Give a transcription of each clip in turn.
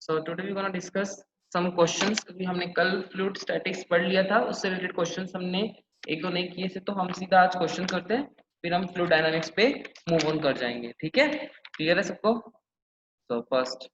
So today we gonna discuss some questions. अभी हमने कल फ्लूइड स्टैटिक्स पढ़ लिया था, उससे रिलेटेड क्वेश्चंस हमने एक दो नहीं किए थे, तो हम सीधा आज क्वेश्चन करते हैं, फिर हम फ्लूइड डायनामिक्स पे मूव ऑन कर जाएंगे। ठीक है, क्लियर है सबको? सो फर्स्ट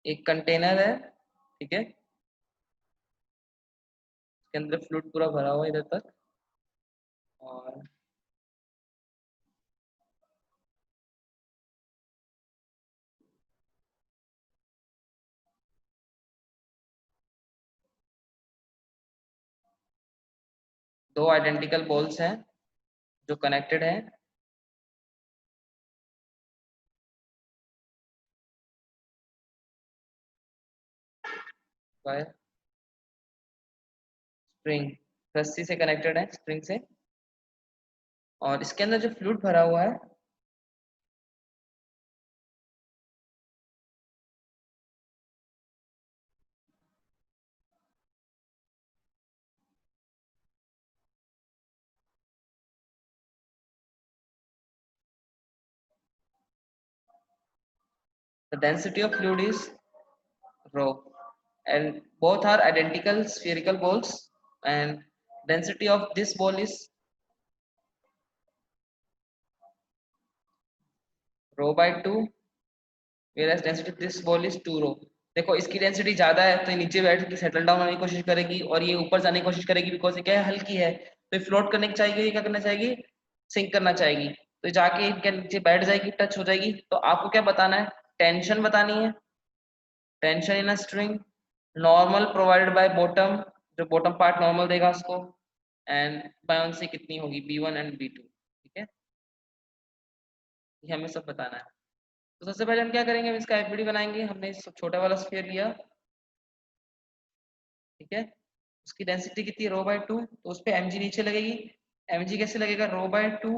एक कंटेनर है, ठीक है, इसके अंदर फ्लूइड पूरा भरा हुआ है इधर तक, और दो आइडेंटिकल बॉल्स हैं जो कनेक्टेड हैं बाय स्प्रिंग, रस्सी से कनेक्टेड है स्प्रिंग से, और इसके अंदर जो फ्लूइड भरा हुआ है the density of fluid is rho, and both are identical spherical balls, and density of this ball is rho by 2, whereas density of this ball is 2 rho. देखो इसकी डेंसिटी ज्यादा है तो ये नीचे बैठ के सेटल डाउन होने की कोशिश करेगी, और ये ऊपर जाने की कोशिश करेगी, बिकॉज ये क्या है, हल्की है, तो ये फ्लोट करने की चाहेगी, ये क्या करना चाहेगी, सिंक करना चाहेगी, तो जाके इनके नीचे बैठ जाएगी, टच हो जाएगी। तो आपको क्या बताना है, टेंशन बतानी है, tension in a string, normal provided by bottom, जो बॉटम पार्ट नॉर्मल देगा उसको, एंड बायोन्सी कितनी होगी, B1 एंड B2। ठीक है, ये हमें सब बताना है। तो सबसे पहले हम क्या करेंगे, हम इसका एफबीडी बनाएंगे। हमने इस छोटा वाला स्फीयर लिया, ठीक है, उसकी डेंसिटी कितनी है, रो बाय 2, तो उस पर mg नीचे लगेगी। mg कैसे लगेगा, रो बाय 2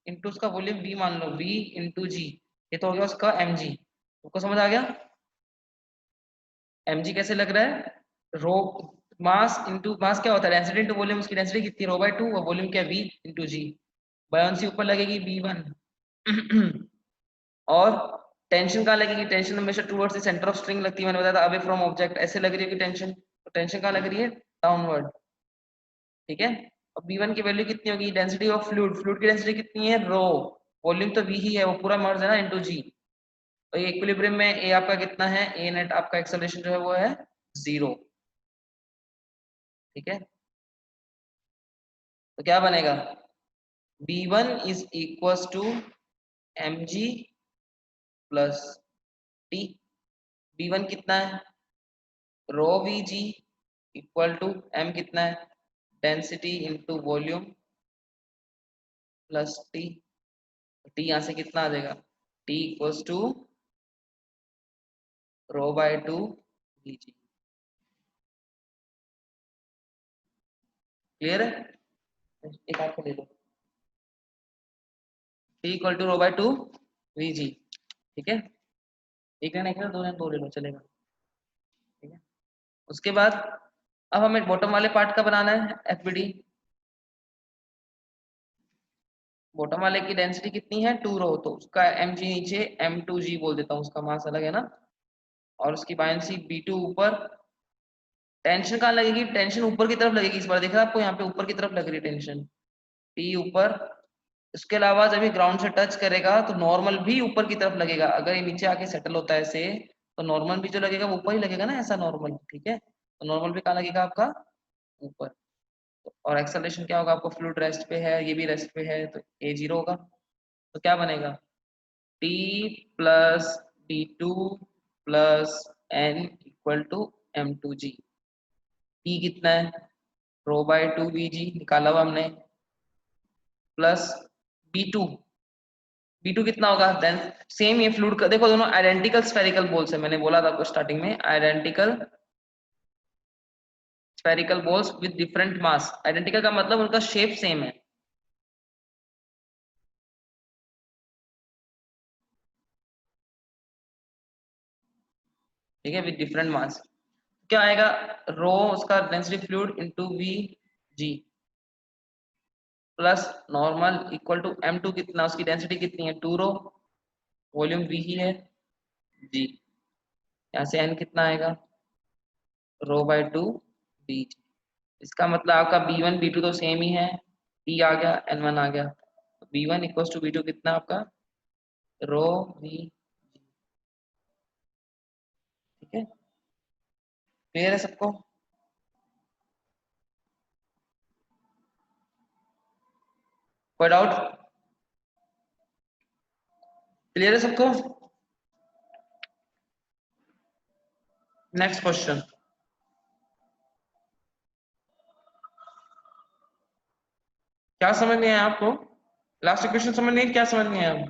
इंटू उसका वॉल्यूम v, मान लो v इंटू जी, ये तो हो गया उसका mg। आपको समझ आ गया mg कैसे लग रहा है, रो मास इंटू मास क्या होता है, डेंसिटी इंटू वॉल्यूम, उसकी डेंसिटी कितनी, रो बाय 2, और वॉल्यूम क्या, v इंटू जी। बायोन्सी ऊपर लगेगी b1 और टेंशन कहाँ लगेगी, टेंशन हमेशा towards the centre of string लगती है, मैंने बताया था, अवे फ्रॉम ऑब्जेक्ट, ऐसे लग रही है कि टेंशन, तो टेंशन कहाँ लग रही है, डाउनवर्ड। ठीक है, अब b1 की वैल्यू कितनी होगी, डेंसिटी ऑफ फ्लूइड, फ्लूइड की डेंसिटी कितनी है, रो, वॉल्यूम तो v ही है, वो पूरा मर्ज है ना, इनटू जी। तो ये इक्विलिब्रियम में a आपका कितना है, a नेट आपका एक्सेलरेशन जो है वो है 0। ठीक है, तो क्या बनेगा, b1 is equals to mg plus t। b1 कितना है, rho V G equal to m कितना है, density into volume plus T. T यहाँ से कितना आ जाएगा, T equals to rho by 2 V G. Clear है, एक आपको ले लो, T equal to rho by 2 V G. ठीक है, एक लेना, एक लेना, दो लेना, दो ले लो चलेगा। ठीक है, उसके बाद अब हमें बॉटम वाले पार्ट का बनाना है एफबीडी। बॉटम वाले की डेंसिटी कितनी है, 2 रो, तो उसका mg नीचे, m2g बोल देता हूँ, उसका मास अलग है ना, और उसकी बायोन्सी b2 ऊपर। टेंशन कहाँ लगेगी, टेंशन ऊपर की तरफ लगेगी, इस बार देखा आपको, यहाँ पे ऊपर की तरफ लग रही है टेंशन, T ऊपर। इसके अलावा जब ये ग्राउंड से टच करेगा तो नॉर्मल भी ऊपर की तरफ लगेगा, अगर ये नीचे आके सेटल होता है ऐसे, तो नॉर्मल भी जो लगेगा वो ऊपर ही लगेगा ना, ऐसा नॉर्मल। ठीक है, तो नॉर्मल भी कहाँ लगेगा आपका, ऊपर। और एक्सेलरेशन क्या होगा, आपको फ्लूइड रेस्ट पे है, ये भी रेस्ट पे है, तो a0 होगा। तो क्या बनेगा, t plus d2 plus n equal to m2g। t कितना है, रो बाय 2 vg निकाला हुआ हमने, प्लस b2, b2 कितना होगा, देन सेम ये फ्लूइड का, देखो दोनों आइडेंटिकल स्फेरिकल बॉल्स है, मैंने बोला था आपको स्टार्टिंग में, identical spherical balls with different mass. Identical का मतलब उनका शेप सेम है। ठीक है, विद डिफरेंट मास। क्या आएगा, रो उसका density fluid into V G plus normal equal to m2 कितना, उसकी डेंसिटी कितनी है 2 रो, वॉल्यूम v ही है जी। यहाँ से n कितना आएगा, रो बाय 2 बी। इसका मतलब आपका b1 b2 तो सेम ही है, b आ गया n1 आ गया, b1 इक्वल टू b2 कितना आपका रो v। ठीक है, क्लियर है सबको। कोई डाउट, क्लियर है सबको। नेक्स्ट क्वेश्चन, क्या समझ नहीं आया आपको, लास्ट क्वेश्चन समझ नहीं, क्या समझ नहीं आया।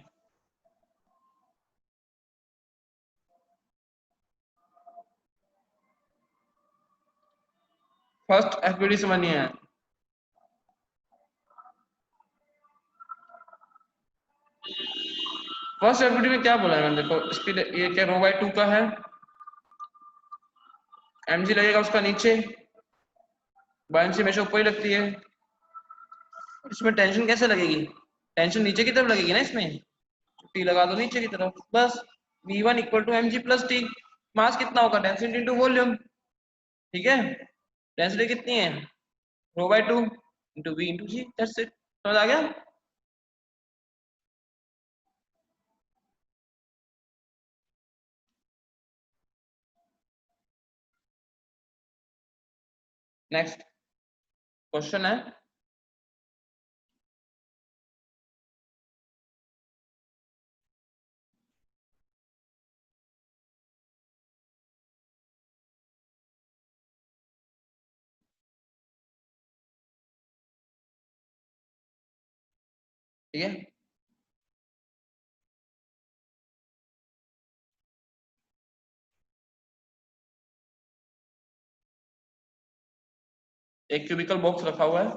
फर्स्ट एफबीडी समझ नहीं आया। फर्स्ट एफबीडी में क्या बोला है मैंने, देखो स्पीड ये क्या रो बाय 2 का है, mg लगेगा उसका नीचे, बायन हमेशा ऊपर ही लगती है। इसमें टेंशन कैसे लगेगी, टेंशन नीचे की तरफ लगेगी ना इसमें, टी लगा दो नीचे की तरफ बस। v1 equal to mg plus T, mass कितना होगा डेंसिटी इंटू वॉल्यूम। ठीक है, डेंसिटी कितनी है rho by 2 into V into G, that's it, समझ आ गया। नेक्स्ट क्वेश्चन है, ठीक है। एक क्यूबिकल बॉक्स रखा हुआ है,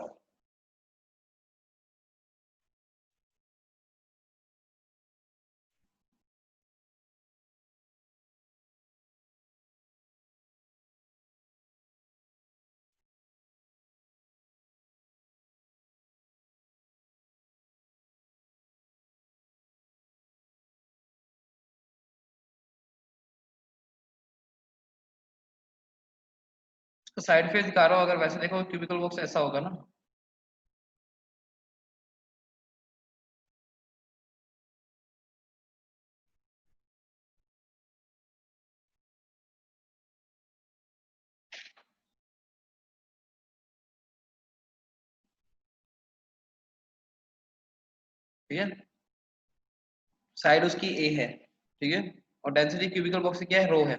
तो साइड फेस दिखा रहा हूँ, अगर वैसे देखो क्यूबिकल बॉक्स ऐसा होगा ना। ठीक है, साइड उसकी ए है, ठीक है, और डेंसिटी क्यूबिकल बॉक्स की क्या है रो है।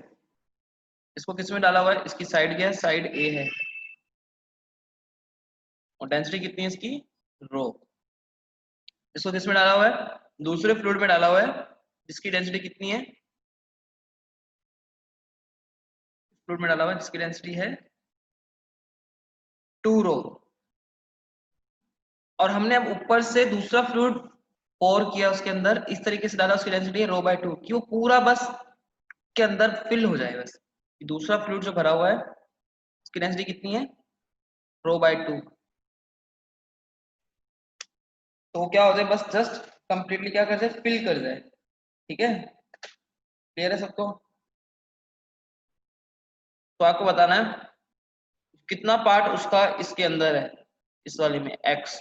इसको किस में डाला हुआ है, इसकी साइड क्या है, साइड ए है, और डेंसिटी कितनी है इसकी रो। इसको किस में डाला हुआ है, दूसरे फ्लूइड में डाला हुआ है, जिसकी डेंसिटी कितनी है, फ्लूइड में डाला हुआ है जिसकी डेंसिटी है 2 रो। और हमने अब ऊपर से दूसरा फ्लूइड पोर किया उसके अंदर, इस तरीके से डाला, उसकी डेंसिटी है रो बाय 2, कि वो पूरा बस के अंदर फिल हो जाए बस। दूसरा फ्लूइड जो भरा हुआ है उसकी डेंसिटी कितनी है रो बाय 2, तो वो क्या हो जाए बस जस्ट कंप्लीटली क्या कर जाए, फिल कर जाए। ठीक है, क्लियर है सबको। तो आपको बताना है कितना पार्ट उसका इसके अंदर है, इस वाले में एक्स,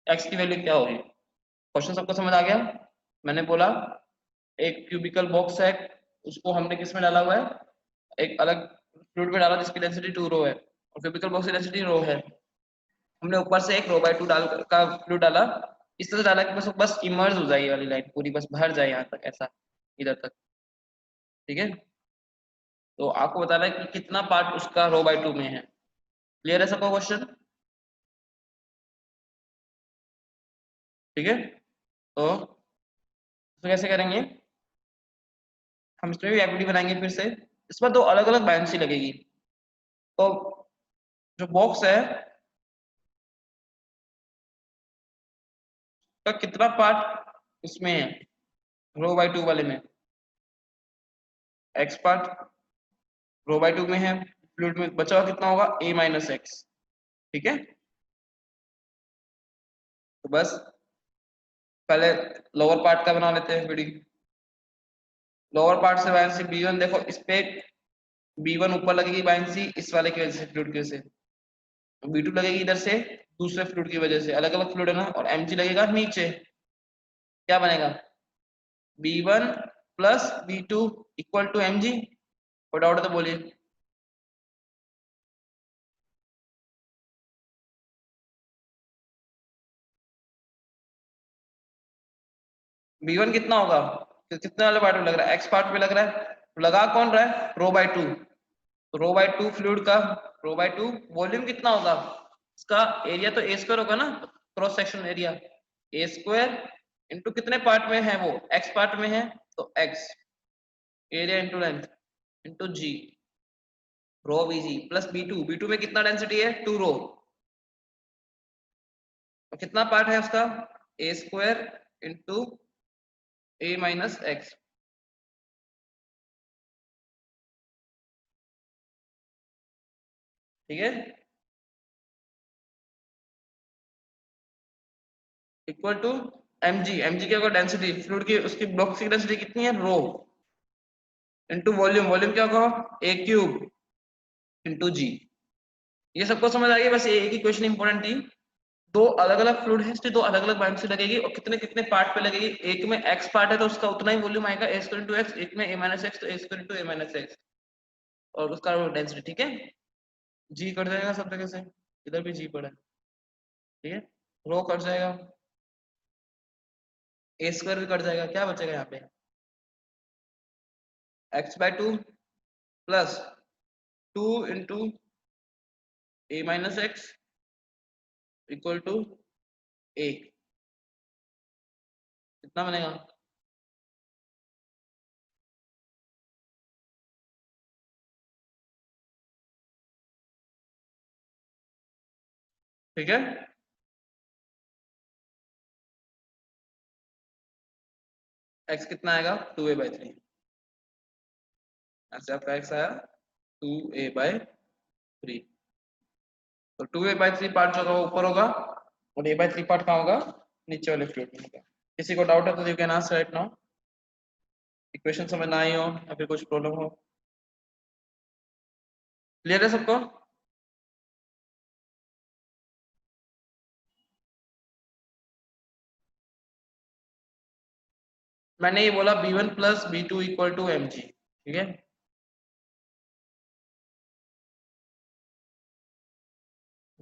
एक्स की वैल्यू क्या होगी। क्वेश्चन सबको समझ आ गया। मैंने बोला एक क्यूबिकल बॉक्स है, उसको हमने किस में डाला हुआ है, एक अलग फ्लूइड में डाला जिसकी डेंसिटी 2 रो है, और क्यूबिकल बॉक्स की डेंसिटी रो है। हमने ऊपर से एक रो बाय 2 डाल का फ्लूइड डाला, इस तरह से डाला कि बस बस इमर्ज हो जाए ये वाली लाइन पूरी, बस भर जाए यहाँ तक, ऐसा इधर तक। ठीक है, तो आपको बताना है कि कितना पार्ट उसका रो बाय 2 में है। क्लियर है सबका क्वेश्चन। ठीक है, तो कैसे करेंगे, हम इसमें भी एक्टिविटी बनाएंगे फिर से। इस पर दो अलग अलग बायनेंसी लगेगी। तो जो बॉक्स है का कितना पार्ट इसमें है, रो बाई टू वाले में? X part rho by two में है, फ्लूइड में बचा हुआ कितना होगा, a माइनस एक्स। ठीक है, तो बस पहले लोअर पार्ट का बना लेते हैं वीडियो। लोअर पार्ट से बायन सी B1, देखो इस पे B1 ऊपर लगेगी बायन सी इस वाले की वजह से, फ्लूइड की वजह से। B2 लगेगी इधर से दूसरे फ्लूइड की वजह से, अलग अलग फ्लूइड है ना, और Mg लगेगा नीचे। क्या बनेगा, B1 plus B2 equal to Mg। कोई डाउट है तो बोलिए। B1 कितना होगा, कितने वाले पार्ट में लग रहा है, एक्स पार्ट में लग रहा है, तो लगा कौन रहा है, रो बाई टू। तो रो बाई टू फ्लूइड का, रो बाई टू वॉल्यूम कितना होगा, इसका एरिया तो ए स्क्वायर होगा ना, cross section area A square into कितने पार्ट में है वो, एक्स पार्ट में है, तो X area into length into G, rho BG plus B two में कितना डेंसिटी है, टू रो, और कितना पार्ट है उसका, ए square into A minus x. ठीक है, इक्वल टू एमजी क्या होगा, डेंसिटी फ्लूइड की, उसकी ब्लॉक की डेंसिटी कितनी है, रो इंटू वॉल्यूम, वॉल्यूम क्या होगा, ए क्यूब इंटू जी। ये सबको समझ आ गया, बस ये एक ही क्वेश्चन इंपॉर्टेंट थी। दो अलग अलग फ्लूइड है, इसलिए दो अलग अलग बाइंड से लगेगी, और कितने कितने पार्ट पे लगेगी, एक में एक्स पार्ट है तो उसका उतना ही वॉल्यूम आएगा ए स्क्वायर इंटू एक्स, एक में ए माइनस एक्स तो ए square into A minus x, और उसका डेंसिटी। ठीक है, जी कट जाएगा सब जगह से, इधर भी जी पड़ा है। ठीक है, रो कट जाएगा, ए स्क्वायर भी कट जाएगा, क्या बचेगा यहाँ पे, X by two plus two into A minus X equal to A. कितना बनेगा, ठीक है, एक्स कितना आएगा, टू ए बाई थ्री, ऐसे आपका एक्स आया टू ए बाई थ्री। तो two A by three part जो होगा वो ऊपर होगा, और ए बाई थ्री पार्ट कहाँ होगा, नीचे वाले फ्लूइड में होगा। किसी को डाउट है तो you can ask right now, equation समझ ना आई हो या फिर कुछ प्रॉब्लम हो। क्लियर है सबको? मैंने ये बोला B1 plus B2 equal to Mg। ठीक है,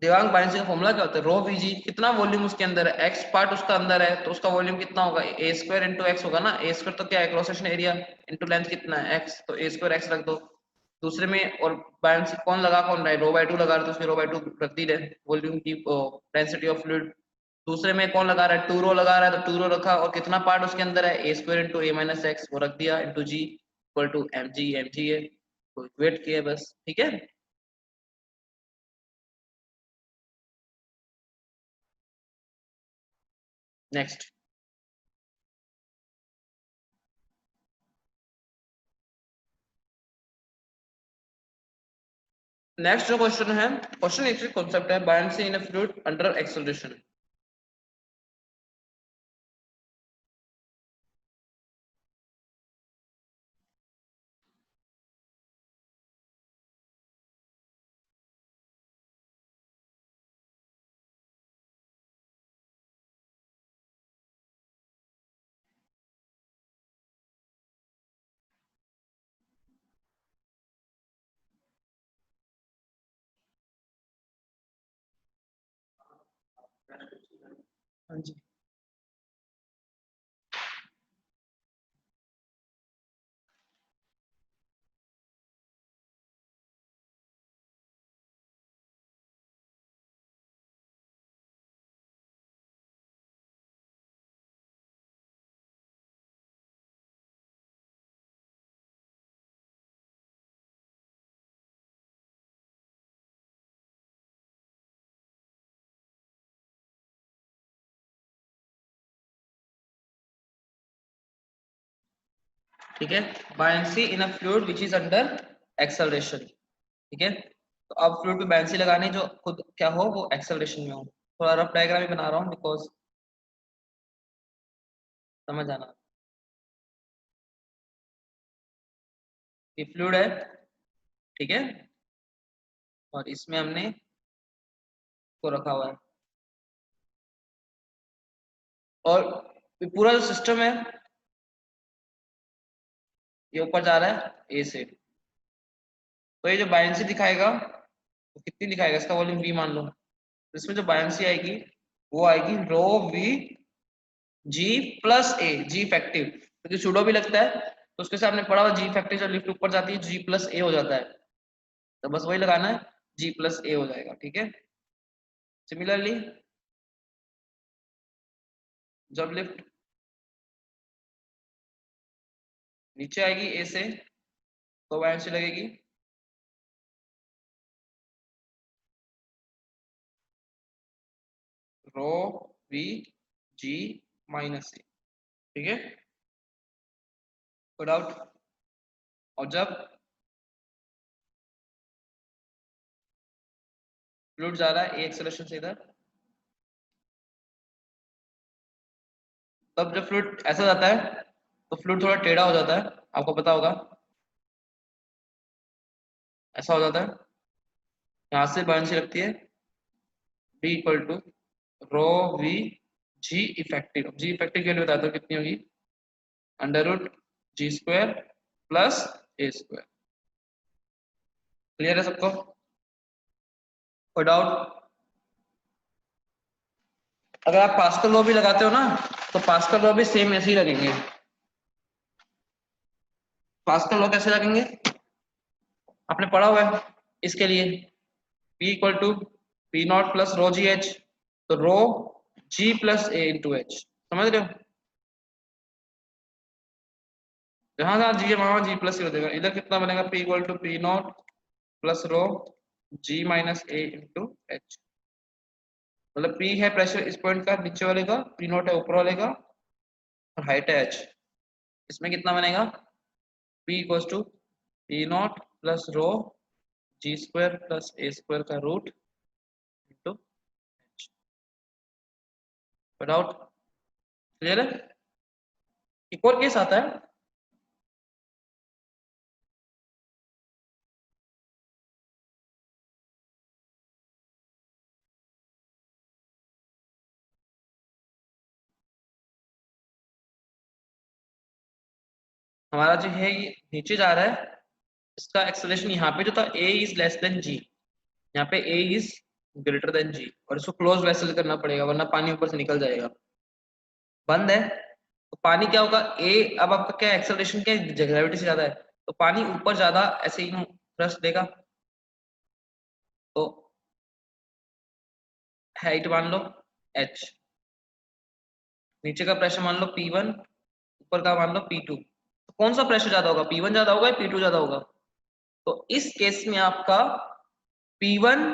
देवांग बायनेंसी का फॉर्मूला क्या होता है, रो Vg कितना वॉल्यूम उसके अंदर है, एक्स पार्ट उसका अंदर है तो उसका वॉल्यूम कितना होगा, ए स्क्वायर इंटू एक्स होगा ना, ए स्क्वायर तो क्या है, cross section area into length कितना है एक्स, तो ए स्क्वायर एक्स रख दो दूसरे में, और बायनेंसी कौन लगा कौन रहा है, रो बाई टू लगा रहा है तो उसमें रो बाई टू रख दी है, वॉल्यूम की डेंसिटी ऑफ फ्लूइड। दूसरे में कौन लगा रहा है, टू रो लगा रहा है तो टू रो रखा, और कितना पार्ट उसके अंदर है, A square into A minus X वो रख दिया into G equal to M G है, तो वेट किया बस। ठीक है, नेक्स्ट। नेक्स्ट जो क्वेश्चन है, क्वेश्चन एक कॉन्सेप्ट है, buoyancy in a fluid under acceleration. हाँ जी। ठीक है, buoyancy in a fluid which is under acceleration. ठीक है, तो अब फ्लूइड पे बायंसी लगानी जो खुद क्या हो वो एक्सेलरेशन में हो। थोड़ा रफ डायग्राम भी बना रहा हूँ बिकॉज समझ आना। ये फ्लूइड है, ठीक है, और इसमें हमने को रखा हुआ है, और पूरा जो सिस्टम है ये ऊपर जा रहा है ए से। तो ये जो बायंसी दिखाएगा तो कितनी दिखाएगा, इसका वॉल्यूम वी मान लो, तो इसमें जो बायंसी आएगी वो आएगी रो वी जी प्लस ए, जी इफेक्टिव, क्योंकि सूडो भी लगता है तो उसके सामने पड़ा हुआ जी इफेक्टिव जब लिफ्ट ऊपर जाती है जी प्लस ए हो जाता है, तो बस वही लगाना है, जी प्लस ए हो जाएगा। ठीक है, सिमिलरली जब लिफ्ट नीचे आएगी ए से तो बायंसी लगेगी रो वी जी माइनस ए। ठीक है, गुड आउट। और जब फ्लूइड जा रहा है ए एक्सेलरेशन से इधर, तब जब फ्लूइड ऐसा जाता है तो फ्लूइड थोड़ा टेढ़ा हो जाता है, आपको पता होगा, ऐसा हो जाता है, यहाँ से बायंसी लगती है B equal to rho V G effective. G effective के लिए बताता हूँ कितनी होगी, under root G square plus A square. Clear है सबको, कोई डाउट? अगर आप पास्कल लॉ भी लगाते हो ना तो पास्कल लॉ भी सेम ऐसे ही लगेंगे। पास्कल लॉ कैसे लगेंगे, आपने पढ़ा हुआ है इसके लिए, P equal to P naught plus rho ji H, तो rho G plus A into H, समझ रहे हो, जहां जहां जी है वहां जी प्लस हो जाएगा। इधर कितना बनेगा, P equal to P naught plus rho G minus A into H, मतलब P है प्रेशर इस पॉइंट का नीचे वाले का, P नॉट है ऊपर वाले का, और हाइट है एच। इसमें कितना बनेगा, P equal to P naught plus rho G square plus A square का root into H. Doubt clear है? एक और केस आता है, हमारा जो है ये नीचे जा रहा है, इसका एक्सेलरेशन यहाँ पे जो था a is less than g, यहाँ पे a is greater than g, और इसको क्लोज वेसल करना पड़ेगा वरना पानी ऊपर से निकल जाएगा। बंद है तो पानी क्या होगा, a अब आपका क्या एक्सेलरेशन क्या है, ग्रेविटी से ज्यादा है, तो पानी ऊपर ज्यादा ऐसे ही थ्रस्ट देगा, तो हाइट मान लो h, नीचे का प्रेशर मान लो P1, ऊपर का मान लो P2, तो कौन सा प्रेशर ज्यादा होगा, P1 ज्यादा होगा या P2 ज्यादा होगा, तो इस केस में आपका P1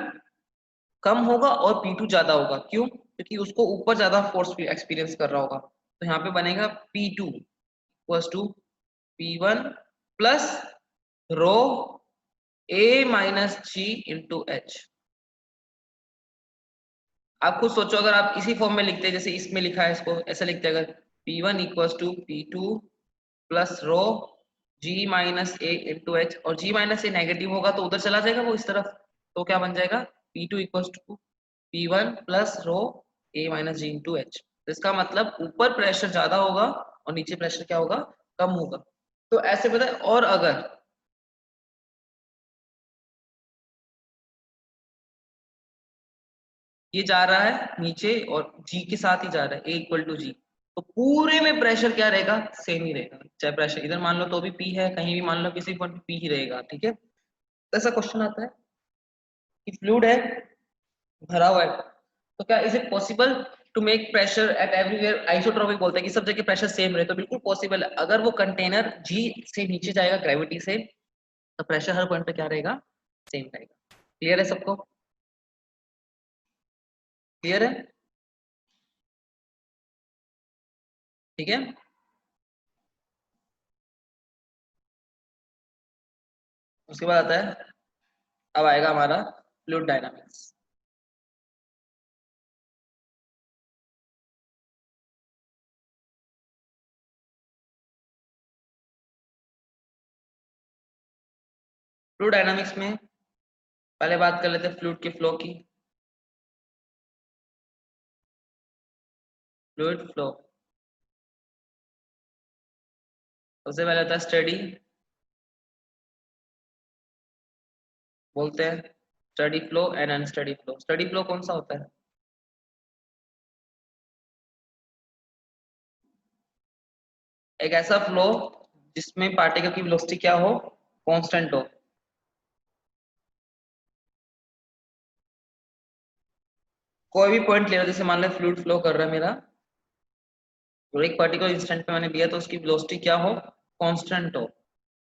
कम होगा और P2 ज्यादा होगा, क्यों, क्योंकि उसको ऊपर ज्यादा फोर्स एक्सपीरियंस कर रहा होगा, तो यहाँ पे बनेगा P2 equals to P1 plus rho A minus G into H. आप खुद सोचो, अगर आप इसी फॉर्म में लिखते हैं जैसे इसमें लिखा है, इसको ऐसे लिखते हैं, अगर P1 equals to P2 plus rho G minus A into H, और G माइनस ए नेगेटिव होगा तो उधर चला जाएगा वो इस तरफ, तो क्या बन जाएगा P2 equals to P1 plus rho A minus G into H. इसका मतलब ऊपर प्रेशर ज्यादा होगा और नीचे प्रेशर क्या होगा, कम होगा। तो ऐसे पता है, और अगर ये जा रहा है नीचे और जी के साथ ही जा रहा है, ए इक्वल टू जी, तो पूरे में प्रेशर क्या रहेगा, सेम ही रहेगा, चाहे प्रेशर इधर मान लो तो भी पी है, कहीं भी मान लो किसी पॉइंट पी ही रहेगा। ठीक है, तो ऐसा क्वेश्चन आता है कि फ्लूइड है, भरा हुआ है, तो क्या is it possible to make pressure at everywhere isotropic, बोलते हैं कि सब जगह प्रेशर सेम रहे, तो बिल्कुल पॉसिबल है। अगर वो कंटेनर जी से नीचे जाएगा ग्रेविटी से, तो प्रेशर हर पॉइंट पे क्या रहेगा, सेम रहेगा। क्लियर है सबको, क्लियर है? ठीक है, उसके बाद आता है, अब आएगा हमारा फ्लूइड डायनामिक्स। फ्लूइड डायनामिक्स में पहले बात कर लेते हैं फ्लूइड के फ्लो की। फ्लूइड फ्लो, सबसे पहले होता है स्टडी, बोलते हैं steady flow and unsteady flow. Steady flow कौन सा होता है? एक ऐसा फ्लो जिसमें पार्टिकल की वेलोसिटी क्या हो, कांस्टेंट हो। कोई भी पॉइंट ले लो, जैसे मान लो फ्लूइड फ्लो कर रहा है मेरा, और एक पर्टिकुलर इंस्टेंट पे मैंने लिया तो उसकी वेलोसिटी क्या हो, कांस्टेंट हो।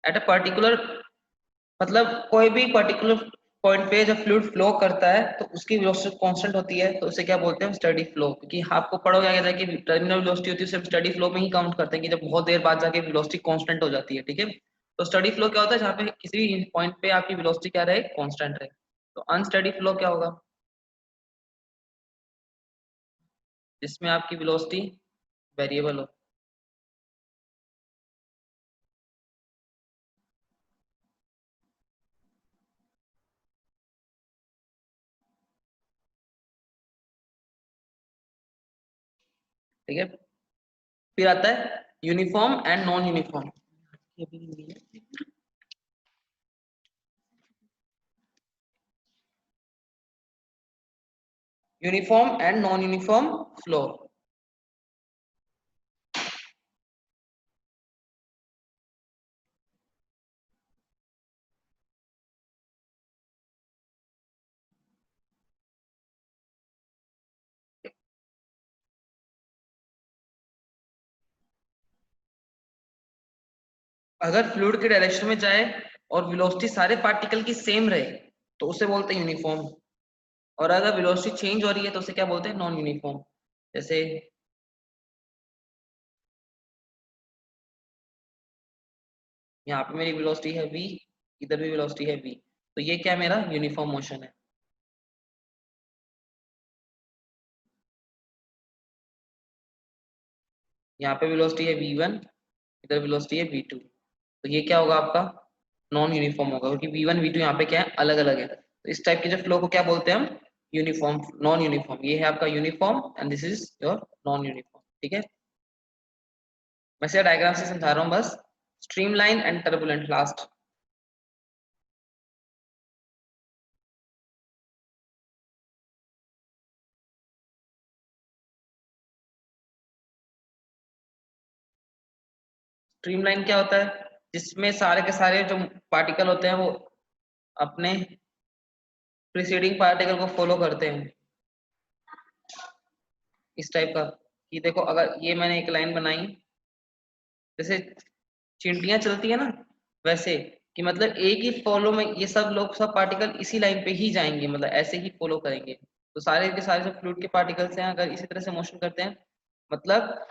एट अ पर्टिकुलर, मतलब कोई भी पर्टिकुलर पॉइंट पे जब फ्लूइड फ्लो करता है तो उसकी वेलोसिटी कांस्टेंट होती है, तो उसे क्या बोलते हैं, स्टडी फ्लो। क्योंकि आपको पढ़ोगे आगे जाके टर्मिनल वेलोसिटी होती है, सिर्फ स्टडी फ्लो में ही काउंट करते हैं कि जब बहुत देर बाद जाके वेलोसिटी कांस्टेंट हो जाती है, ठीक है। तो स्टडी फ्लो क्या होता है, जहाँ पे किसी भी पॉइंट पे आपकी वेलोसिटी क्या रहे, कांस्टेंट रहे। तो अनस्टडी फ्लो क्या होगा, जिसमें आपकी वेलोसिटी वेरिएबल हो। ठीक है, फिर आता है uniform and non uniform. Uniform and non uniform flow. अगर फ्लूइड के डायरेक्शन में जाए और वेलोसिटी सारे पार्टिकल की सेम रहे तो उसे बोलते हैं यूनिफॉर्म। और अगर वेलोसिटी चेंज हो रही है तो उसे क्या बोलते हैं, नॉन यूनिफॉर्म। जैसे यहाँ पे मेरी वेलोसिटी है v, इधर भी वेलोसिटी है v, तो ये क्या मेरा यूनिफॉर्म मोशन है। यहाँ पे वेलोसिटी है v1, इधर वेलोसिटी है v2, तो ये क्या होगा आपका, नॉन यूनिफॉर्म होगा, क्योंकि v1 v2 यहाँ पे क्या है, अलग अलग है। तो इस टाइप के जो फ्लो को क्या बोलते हैं हम, यूनिफॉर्म, नॉन यूनिफॉर्म। ये है आपका uniform and this is your non uniform, ठीक है। वैसे डायग्राम से समझा रहा हूँ बस। Streamline and turbulent last. Streamline क्या होता है, जिसमें सारे के सारे जो पार्टिकल होते हैं वो अपने प्रीसीडिंग पार्टिकल को फॉलो करते हैं, इस टाइप का। कि देखो अगर ये मैंने एक लाइन बनाई, जैसे चींटियां चलती है ना, वैसे, कि मतलब एक ही फॉलो में ये सब लोग, सब पार्टिकल इसी लाइन पे ही जाएंगे, मतलब ऐसे ही फॉलो करेंगे। तो सारे के सारे जो फ्लूइड के पार्टिकल्स हैं अगर इसी तरह से मोशन करते हैं, मतलब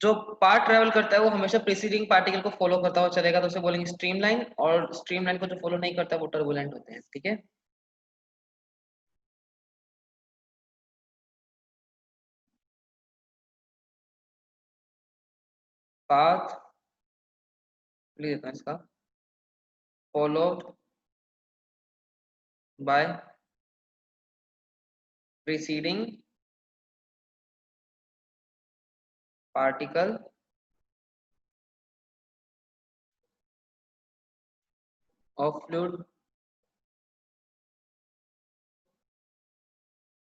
जो पार्ट ट्रेवल करता है वो हमेशा प्रीसीडिंग पार्टिकल को फॉलो करता हुआ चलेगा, तो उसे बोलेंगे स्ट्रीमलाइन। और स्ट्रीमलाइन को जो फॉलो नहीं करता वो टर्बुलेंट होते हैं, ठीक है। पाथ लिख देता हूँ इसका, followed by preceding particle of fluid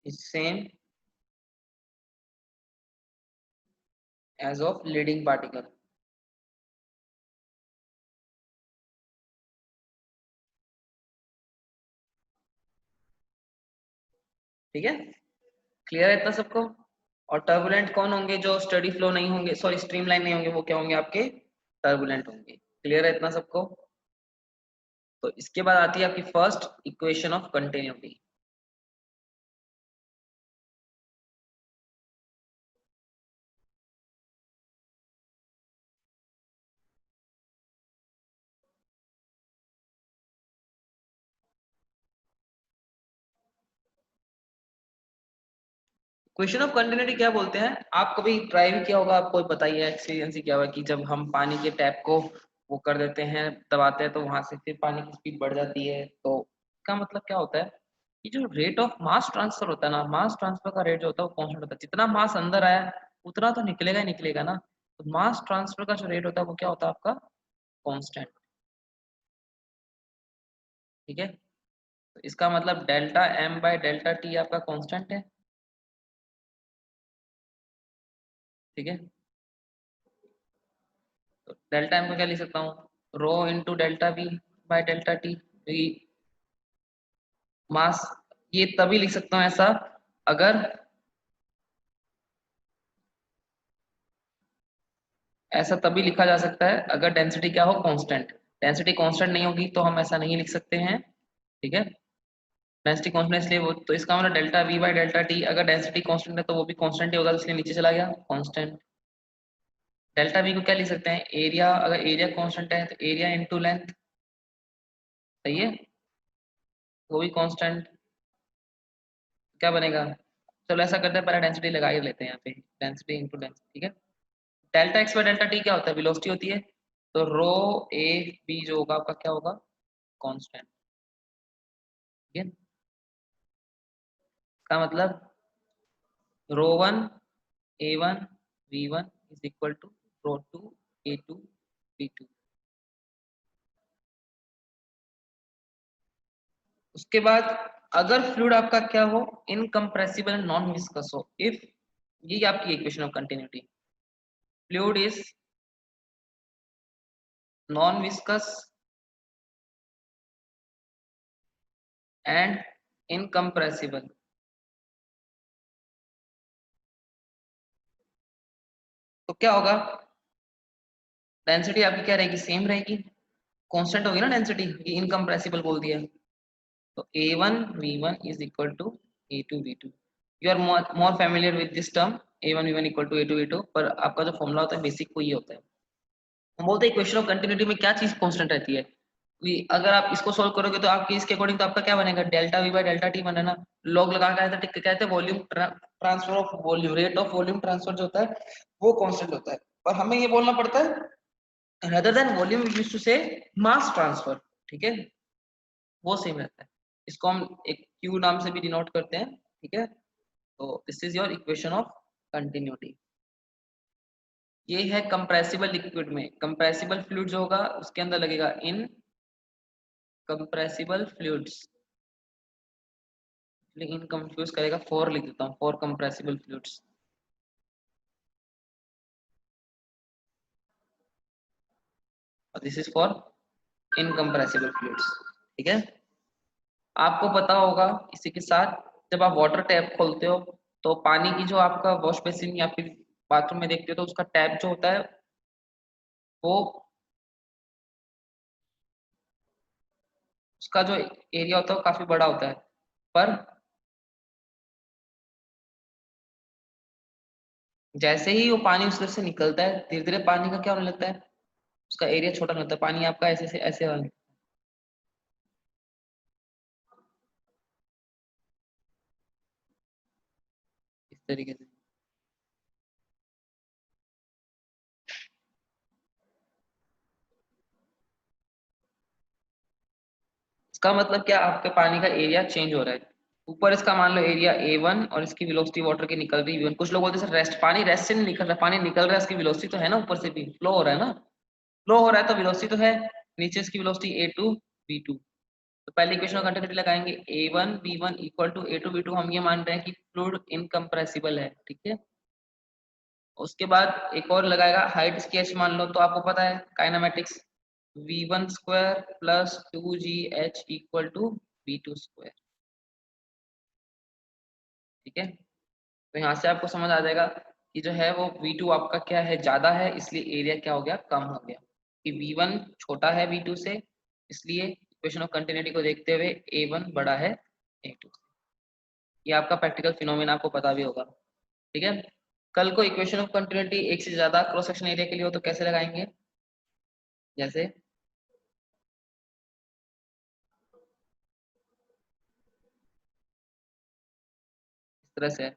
is same as of leading particle. ठीक है, क्लियर है इतना सबको। और टर्बुलेंट कौन होंगे, जो स्टडी फ्लो नहीं होंगे, सॉरी स्ट्रीमलाइन नहीं होंगे, वो क्या होंगे आपके, टर्बुलेंट होंगे। क्लियर है इतना सबको। तो इसके बाद आती है आपकी first equation of continuity. Question of continuity क्या बोलते हैं, आप कभी ट्राई भी किया होगा, आपको बताइए एक्सपीरियंस ही क्या हुआ कि जब हम पानी के टैप को वो कर देते हैं, दबाते हैं, तो वहां से फिर पानी की स्पीड बढ़ जाती है। तो इसका मतलब क्या होता है कि जो रेट ऑफ मास ट्रांसफर होता है ना, मास ट्रांसफर का रेट जो होता है वो कॉन्स्टेंट होता है। जितना मास अंदर आया उतना तो निकलेगा ही निकलेगा ना, तो मास ट्रांसफर का जो रेट होता है वो क्या होता है आपका, कांस्टेंट। ठीक है, तो इसका मतलब delta M by delta T आपका कांस्टेंट है। ठीक है, तो डेल्टा एम को क्या लिख सकता हूँ, rho into delta V by delta T. Mass ये तभी लिख सकता हूँ ऐसा अगर, ऐसा तभी लिखा जा सकता है अगर डेंसिटी क्या हो, कांस्टेंट। डेंसिटी कांस्टेंट नहीं होगी तो हम ऐसा नहीं लिख सकते हैं। ठीक है, डेंसिटी कांस्टेंट इसलिए वो, तो इसका मतलब delta V by delta T, अगर डेंसिटी कांस्टेंट है तो वो भी कांस्टेंट ही होगा, इसलिए नीचे चला गया कांस्टेंट। डेल्टा वी को क्या लिख सकते हैं, एरिया, अगर एरिया कांस्टेंट है तो एरिया इनटू लेंथ। सही है, वो भी कांस्टेंट। क्या बनेगा, चलो ऐसा करते हैं, पहले डेंसिटी लगा ही लेते हैं यहाँ पे, डेंसिटी इनटू लेंथ। ठीक है, delta x bye delta T क्या होता है, वेलोसिटी होती है, तो रो ए बी जो होगा आपका क्या होगा, कांस्टेंट। ठीक है, का मतलब rho one A one V one is equal to rho two A two B two. उसके बाद अगर फ्लूइड आपका क्या हो, इनकम्प्रेसिबल नॉन विस्कस हो, इफ, ये आपकी equation of continuity, fluid is non viscous and incompressible, तो क्या होगा, डेंसिटी आपकी क्या रहेगी, सेम रहेगी, कांस्टेंट होगी ना डेंसिटी, ये इनकम्प्रेसिबल बोल दिया। तो A1 V1 is equal to A2 V2। You are more familiar with this term A1 V1 equal to A2 V2, पर आपका जो फॉर्मूला होता है बेसिक वो ये होता है। हम बोलते हैं इक्वेशन ऑफ कंटिन्यूटी में क्या चीज कांस्टेंट रहती है, अगर आप इसको सोल्व करोगे तो आपकी इसके अकॉर्डिंग तो आपका क्या बनेगा, delta V by delta T बनेगा। लॉग लगा के आया था, कहते हैं volume transfer of volume, rate of volume transfer जो होता है वो कांस्टेंट होता है, पर हमें ये बोलना पड़ता है rather than volume we used to say mass transfer। ठीक है, वो सेम रहता है, इसको हम एक क्यू नाम से भी डिनोट करते हैं। ठीक है, तो this is your equation of continuity. ये है कंप्रेसिबल लिक्विड में, कंप्रेसिबल फ्लूइड जो होगा उसके अंदर लगेगा इन कंप्रेसिबल फ्लूइड्स, लेकिन कंफ्यूज करेगा, फॉर लिख देता हूँ, फॉर कंप्रेसिबल फ्लूइड्स। और this is for incompressible fluids. ठीक है, आपको पता होगा इसी के साथ, जब आप वाटर टैप खोलते हो तो पानी की जो आपका वॉश बेसिन या फिर बाथरूम में देखते हो तो उसका टैप जो होता है वो, उसका जो एरिया होता है वो काफी बड़ा होता है, पर जैसे ही वो पानी उसमें से निकलता है धीरे धीरे पानी का क्या होने लगता है, उसका एरिया छोटा होने लगता है, पानी आपका ऐसे से ऐसे होने, इस तरीके से। इसका मतलब क्या, आपके पानी का एरिया चेंज हो रहा है, ऊपर इसका मान लो एरिया A1 और इसकी वेलोसिटी वाटर की निकल रही है V1। कुछ लोग बोलते हैं सर रेस्ट, पानी रेस्ट से नहीं निकल रहा, पानी निकल रहा है, इसकी वेलोसिटी तो है ना, ऊपर से भी फ्लो हो रहा है ना, फ्लो हो रहा है तो वेलोसिटी तो है, नीचे इसकी वेलोसिटी A2 V2। तो पहले इक्वेशन में कंटिन्यूटी लगाएंगे, A1 V1 equal to A2 V2, हम ये मान रहे हैं कि फ्लूइड इनकम्प्रेसिबल है। ठीक है, उसके बाद एक और लगाएगा, हाइट इसकी h मान लो, तो आपको पता है kinematics, V1 square plus 2GH equal to V2 square. ठीक है, तो यहाँ से आपको समझ आ जाएगा कि जो है वो V2 आपका क्या है, ज्यादा है, इसलिए एरिया क्या हो गया, कम हो गया, कि V1 छोटा है V2 से, इसलिए इक्वेशन ऑफ कंटिन्यूटी को देखते हुए A1 बड़ा है A2। ये आपका प्रैक्टिकल फिनोमेना आपको पता भी होगा। ठीक है, कल को इक्वेशन ऑफ कंटिन्यूटी एक से ज्यादा क्रॉस सेक्शन एरिया के लिए हो तो कैसे लगाएंगे, जैसे इस तरह से,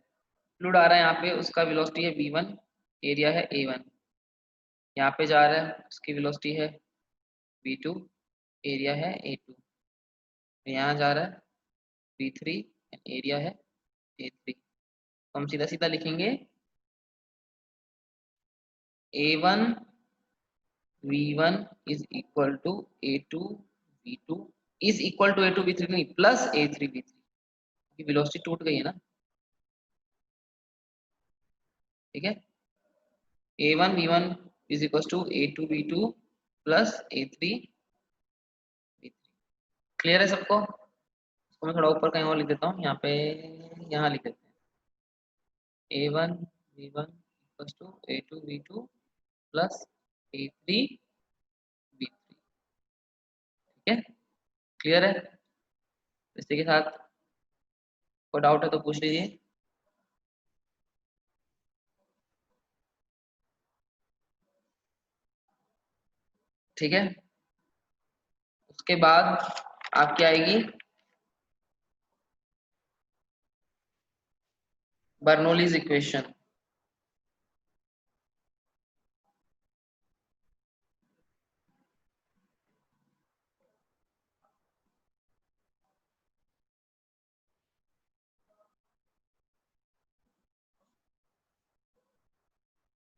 फ्लूइड आ रहा है यहाँ पे, उसका वेलोसिटी है v1, एरिया है a1। यहाँ पे जा रहा है, उसकी वेलोसिटी है v2, एरिया है a2। यहाँ जा रहा है v3, एरिया है a3। तो हम सीधा सीधा लिखेंगे a1 v1 is equal to a2 v2 is equal to a2 v3 नहीं, प्लस a3 v3, क्योंकि वेलोसिटी टूट गई है ना। ठीक है, a1 v1 is equal to a2 v2 plus a3 v3। Clear है सबको? इसको मैं थोड़ा ऊपर कहीं और लिख देता हूँ, यहाँ पे, यहाँ लिख देते हैं a1 v1 equal to a2 v2 plus a3 v3। ठीक है, क्लियर है? इसी के साथ कोई डाउट है तो पूछ लीजिए। ठीक है, उसके बाद आपकी आएगी बर्नौलीज इक्वेशन।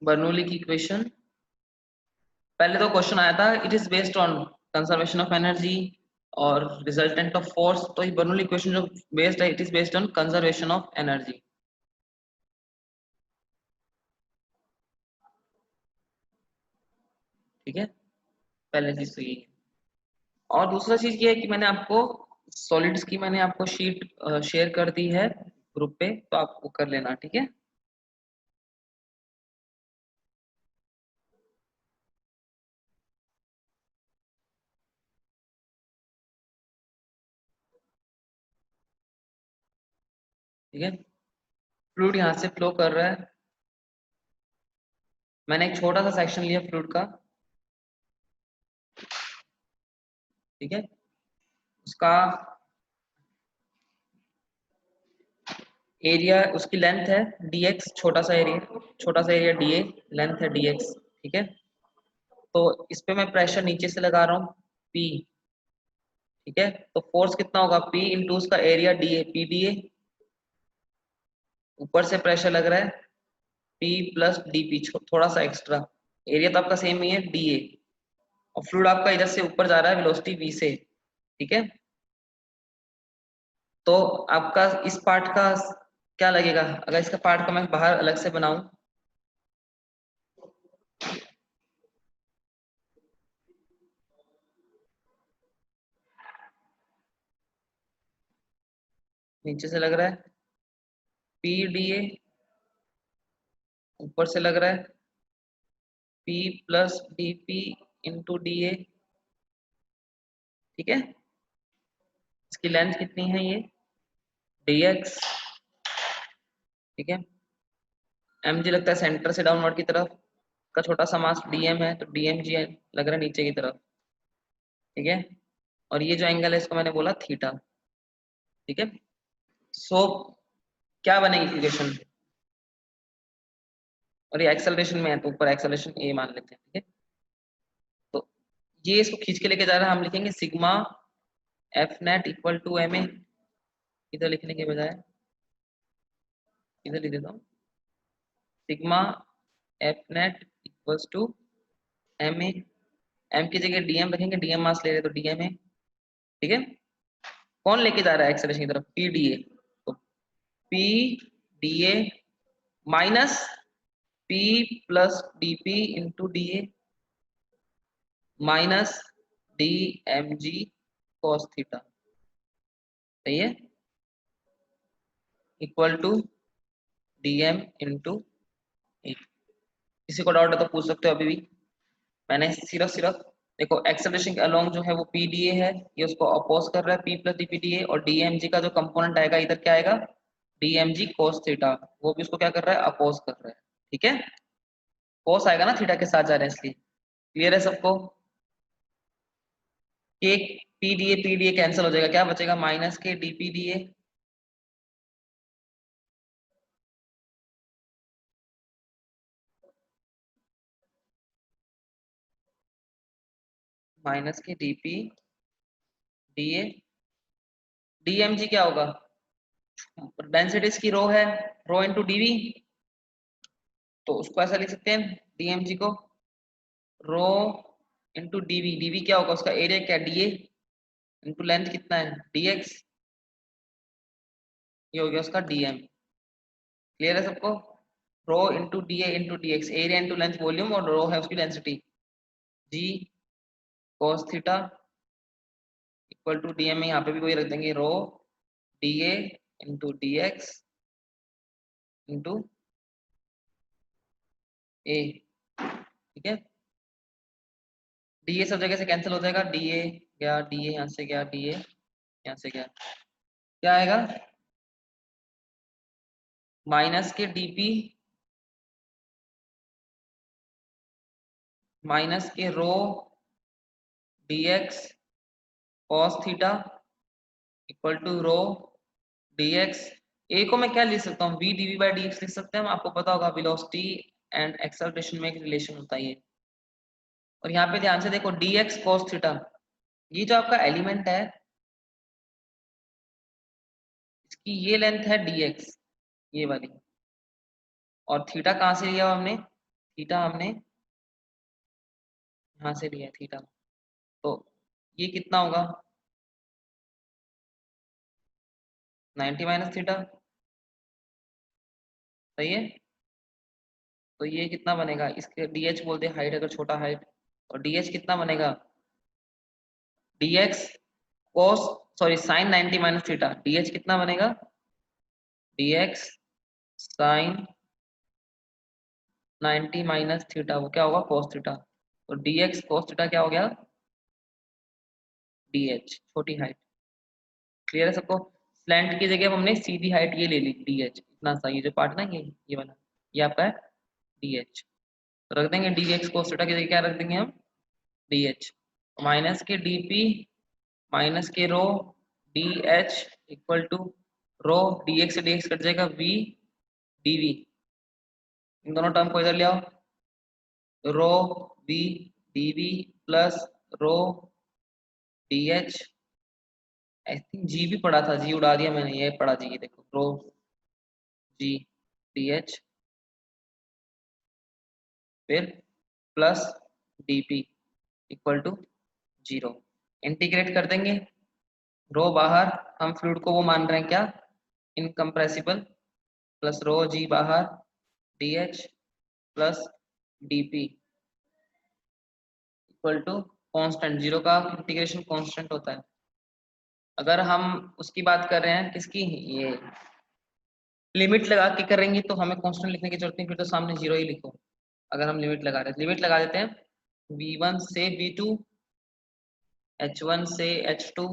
बर्नौली की इक्वेशन, पहले तो क्वेश्चन आया था it is based on conservation of energy और रिजल्टेंट ऑफ फोर्स। तो ये बर्नौली इक्वेशन जो बेस्ड है, it is based on conservation of energy. ठीक है, पहले चीज तो ये है। और दूसरा चीज ये है कि मैंने आपको सॉलिड्स की मैंने आपको शीट शेयर कर दी है ग्रुप पे, तो आप वो कर लेना। ठीक है, ठीक है, फ्लूइड यहाँ से फ्लो कर रहा है। मैंने एक छोटा सा सेक्शन लिया फ्लूइड का। ठीक है, उसका एरिया, उसकी लेंथ है dx, छोटा सा एरिया, छोटा सा एरिया dA, लेंथ है dx। ठीक है, तो इस पे मैं प्रेशर नीचे से लगा रहा हूँ P। ठीक है, तो फोर्स कितना होगा P इंटू उसका एरिया dA, पी डी ए। ऊपर से प्रेशर लग रहा है P प्लस डी पी, थोड़ा सा एक्स्ट्रा। एरिया तो आपका सेम ही है dA, और फ्लूइड आपका इधर से ऊपर जा रहा है वेलोसिटी v से। ठीक है, तो आपका इस पार्ट का क्या लगेगा, अगर इसका पार्ट का मैं बाहर अलग से बनाऊं, नीचे से लग रहा है पी डी ए, ऊपर से लग रहा है P plus D P into D ए। ठीक है, इसकी लेंथ कितनी है ये dx। ठीक है, mg लगता है सेंटर से डाउनवर्ड की तरफ का छोटा सा मास dm है, तो dmg लग रहा है नीचे की तरफ। ठीक है, और ये जो एंगल है इसको मैंने बोला थीटा। ठीक है, सो क्या बनेगी इक्वेशन, और ये एक्सेलरेशन में है तो ऊपर एक्सेलरेशन a मान लेते हैं। ठीक है, तो ये इसको खींच के लेके जा रहा है, हम लिखेंगे sigma F net equal to M A. इधर लिखने के बजाय इधर लिख देता हूँ, sigma F net equals to M A. M की जगह डीएम रखेंगे, डीएम मास ले रहे तो डीएम है। ठीक है, कौन लेके जा रहा है एक्सेलरेशन की तरफ, पी डी ए, तो P D A minus P plus D P into D A minus D M G cos theta. सही है, equal to D M into A. किसी को डाउट है तो पूछ सकते हो अभी भी। मैंने सिर्फ सिर्फ देखो, एक्सेलरेशन के अलोंग जो है वो पी डी ए है, ये उसको अपोज कर रहा है P plus D P D ए, और डी एम जी का जो कंपोनेंट आएगा इधर क्या आएगा, D M G cos theta, वो भी उसको क्या कर रहा है, अपोज कर रहा है। ठीक है, कोस आएगा ना, थीटा के साथ जा रहे हैं इसलिए। क्लियर है सबको? के पी डी ए कैंसिल हो जाएगा, क्या बचेगा, माइनस के D P D A minus के डीपी डीए डीएमजी क्या होगा, डेंसिटी इसकी रो है, रो इंटू डीवी, तो उसको ऐसा लिख सकते हैं डीएमजी को रो इंटू डीवी, डीवी क्या होगा उसका एरिया क्या डीए इंटू लेंथ कितना है डीएक्स, ये हो गया उसका डीएम। क्लियर है सबको, rho into DA into DX, area into length volume और रो है उसकी density, G cos theta equal to DM में यहाँ पे भी वही रख देंगे rho DA into DX into A, ठीक है। डीए सब जगह से कैंसिल हो जाएगा, डीए गया, डीए यहाँ से गया, डीए यहाँ से गया, क्या आएगा माइनस के डीपी माइनस के rho dx cos theta equal to rho dx, A को मैं क्या लिख सकता हूँ v dv बाई dx लिख सकते हैं हम, आपको पता होगा वेलोसिटी एंड एक्सेलरेशन में एक रिलेशन होता है ये। और यहाँ पे ध्यान से देखो dx cos थीटा, ये जो आपका एलिमेंट है इसकी ये लेंथ है dx ये वाली, और थीटा कहाँ से लिया हमने, थीटा हमने यहाँ से लिया थीटा, तो ये कितना होगा 90 माइनस थीटा, सही है। तो ये कितना बनेगा, इसके dh बोलते हैं हाइट अगर छोटा हाइट, और dh कितना बनेगा dx cos sorry sine 90 minus theta, dh कितना बनेगा dx साइन 90 माइनस थीटा, वो क्या होगा cos थीटा, तो dx cos थीटा क्या हो गया dh छोटी हाइट। क्लियर है सबको, स्लैंट की जगह हमने सीधी हाइट ये ले ली dh, इतना सा ये जो पार्ट ना ये वाला ये आपका है dh, तो रख देंगे dx cos थीटा की जगह क्या रख देंगे हम dh, माइनस के dp माइनस के rho D H equal to rho D X से डी एक्स कट जाएगा वी डी वी, इन दोनों टर्म को इधर ले आओ, rho V D V plus rho D H, I think G भी पढ़ा था, जी उड़ा दिया मैंने, ये पढ़ा जी, ये देखो रो जी डी एच फिर plus D P equal to 0, integrate कर देंगे, रो बाहर, हम फ्लूइड को वो मान रहे हैं क्या इनकम्प्रेसिबल, प्लस रो जी बाहर D H plus D P equal to constant, zero का इंटीग्रेशन कॉन्स्टेंट होता है। अगर हम उसकी बात कर रहे हैं किसकी, ये लिमिट लगा के करेंगे तो हमें कांस्टेंट लिखने की जरूरत नहीं, फिर तो सामने जीरो ही लिखो। अगर हम लिमिट लगा रहे हैं, लिमिट लगा देते हैं v1 से v2, h1 से h2,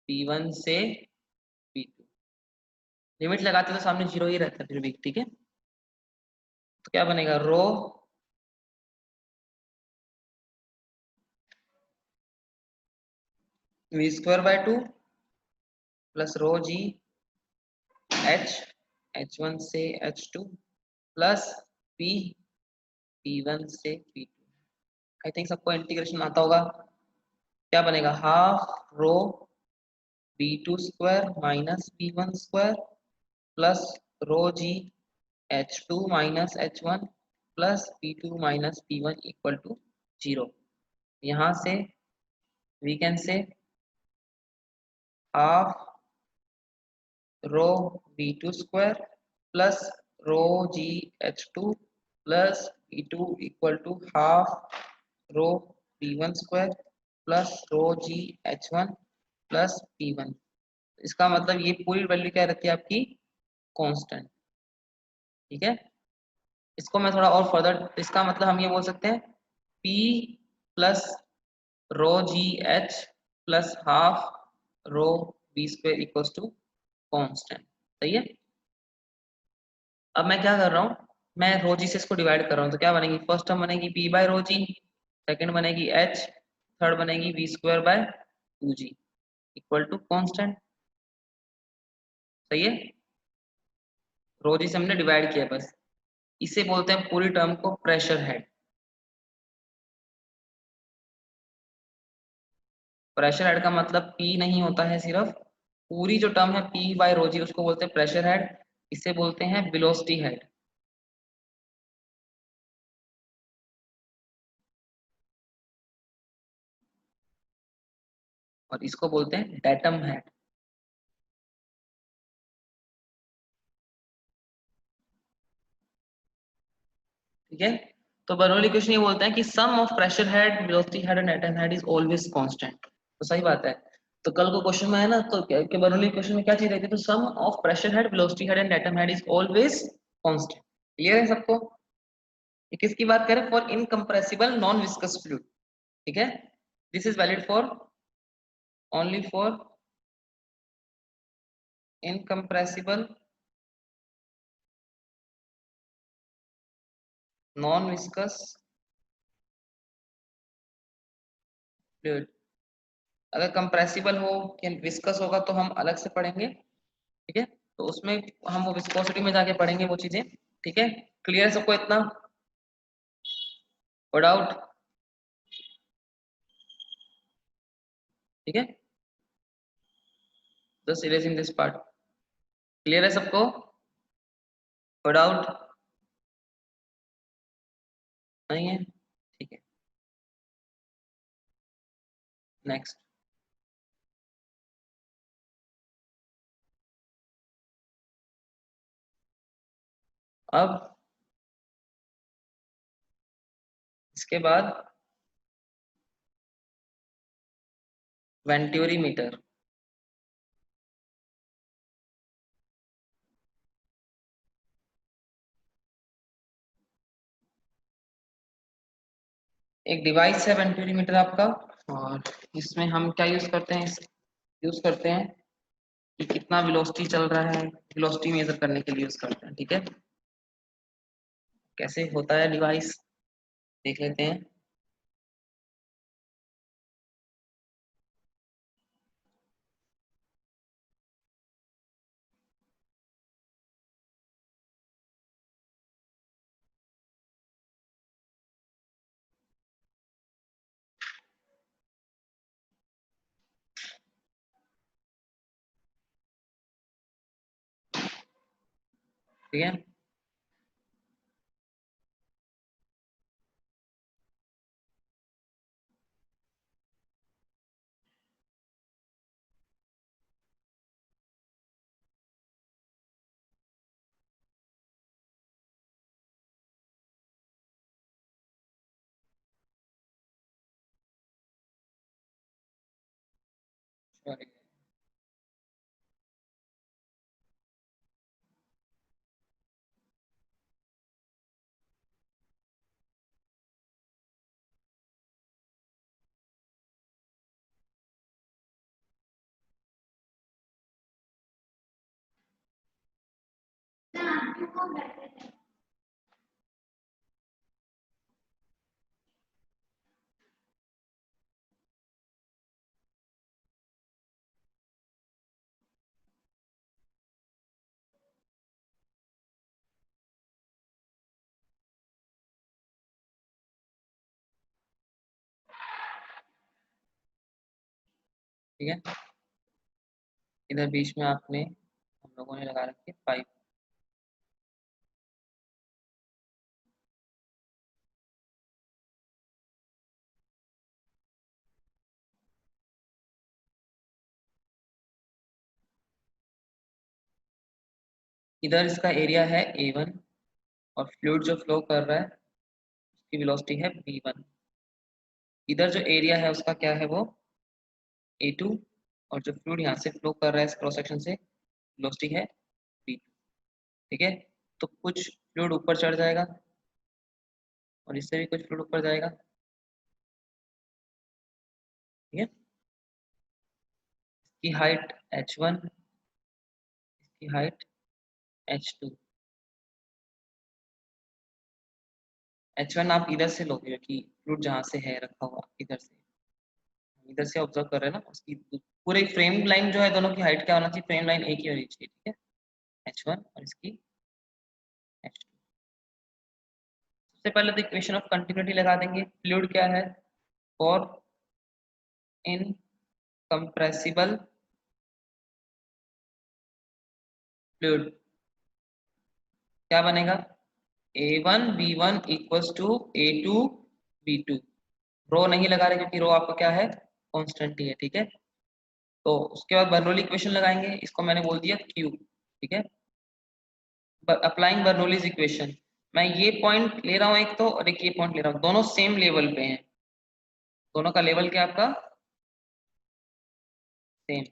p1 से p2, लिमिट लगाते तो सामने जीरो ही रहता है फिर भी, ठीक है। तो क्या बनेगा rho v square by 2 plus rho G h h1 से h2 प्लस p p1 से p2, आई थिंक सबको इंटीग्रेशन आता होगा, क्या बनेगा half rho b2 square minus p1 square plus rho G h2 minus h1 plus p2 minus p1 equal to 0। यहाँ से we can say half rho b2 square plus rho G h2 plus p2 equal to half rho p1 square plus rho ji h1 plus p1, इसका मतलब ये पूरी value क्या रहती है आपकी कांस्टेंट, ठीक है। इसको मैं थोड़ा और फर्दर, इसका मतलब हम ये बोल सकते हैं p plus rho ji H plus half rho B square equals to constant, सही है। अब मैं क्या कर रहा हूँ, मैं रो जी से इसको डिवाइड कर रहा हूँ, तो क्या बनेगी फर्स्ट टर्म बनेगी p by rho G, second बनेगी h, थर्ड बनेगी v square by 2g equal to constant, सही है। रो जी से हमने डिवाइड किया बस, इसे बोलते हैं पूरी टर्म को प्रेशर हेड। प्रेशर हेड का मतलब पी नहीं होता है सिर्फ, पूरी जो टर्म है पी बाय रो जी उसको बोलते हैं प्रेशर हेड, इसे बोलते हैं वेलोसिटी हेड। और इसको बोलते हैं डेटम हेड। ठीक है, तो बर्नौली इक्वेशन ये बोलते हैं कि sum of pressure head, velocity head and datum head is always constant. तो सही बात है। तो कल को क्वेश्चन में है ना, तो कि बर्नौली इक्वेशन में क्या चीज रहती है, तो sum of pressure head, velocity head and datum head is always constant. Clear है सबको? ये किसकी बात करें? For incompressible non viscous fluid. ठीक है, this is valid for only for incompressible non viscous fluid. अगर कंप्रेसिबल हो कि विस्कस होगा तो हम अलग से पढ़ेंगे। ठीक है, तो उसमें हम वो विस्कोसिटी में जाके पढ़ेंगे वो चीजें। ठीक है, क्लियर है सबको इतना? No doubt? ठीक है, just erasing this part. Clear है सबको? No doubt? नहीं है? ठीक है, नेक्स्ट। अब इसके बाद वेंटूरी मीटर। एक डिवाइस है वेंटूरी मीटर आपका, और इसमें हम क्या यूज करते हैं? यूज करते हैं कि कितना वेलोसिटी चल रहा है, वेलोसिटी मेजर करने के लिए यूज करते हैं। ठीक है, कैसे होता है डिवाइस देख लेते हैं। ठीक है, सॉरी। ठीक है, इधर बीच में आपने हम लोगों ने लगा रखी है पाइप। इधर इसका एरिया है A1, और फ्लूइड जो फ्लो कर रहा है उसकी वेलोसिटी है V1। इधर जो एरिया है उसका क्या है, वो A2, और जो फ्लूइड यहाँ से फ्लो कर रहा है इस क्रॉस सेक्शन से, वेलोसिटी है V2। ठीक है, तो कुछ फ्लूइड ऊपर चढ़ जाएगा और इससे भी कुछ फ्लूइड ऊपर जाएगा। ठीक है, इसकी हाइट H1, इसकी हाइट H2। H1 आप इधर से लोगे कि फ्लूइड जहाँ से है रखा हुआ इधर से, इधर से ऑब्जर्व कर रहे हैं ना, उसकी पूरे फ्रेम लाइन जो है दोनों की हाइट क्या होना चाहिए? फ्रेम लाइन एक ही होनी चाहिए। ठीक है, H1 और इसकी H2। सबसे पहले तो इक्वेशन ऑफ कंटिन्यूटी लगा देंगे। फ्लूइड क्या है? फॉर इन कंप्रेसिबल फ्लूइड क्या बनेगा, A1 B1 equals to A2 B2। रो नहीं लगा रहे क्योंकि रो आपका क्या है, कांस्टेंट ही है, ठीक है। तो उसके बाद बर्नौली इक्वेशन लगाएंगे, इसको मैंने बोल दिया Q, ठीक है। अप्लाइंग बर्नौलीज इक्वेशन, मैं ये पॉइंट ले रहा हूँ एक तो, और एक ये पॉइंट ले रहा हूँ, दोनों सेम लेवल पे हैं, दोनों का लेवल क्या आपका सेम,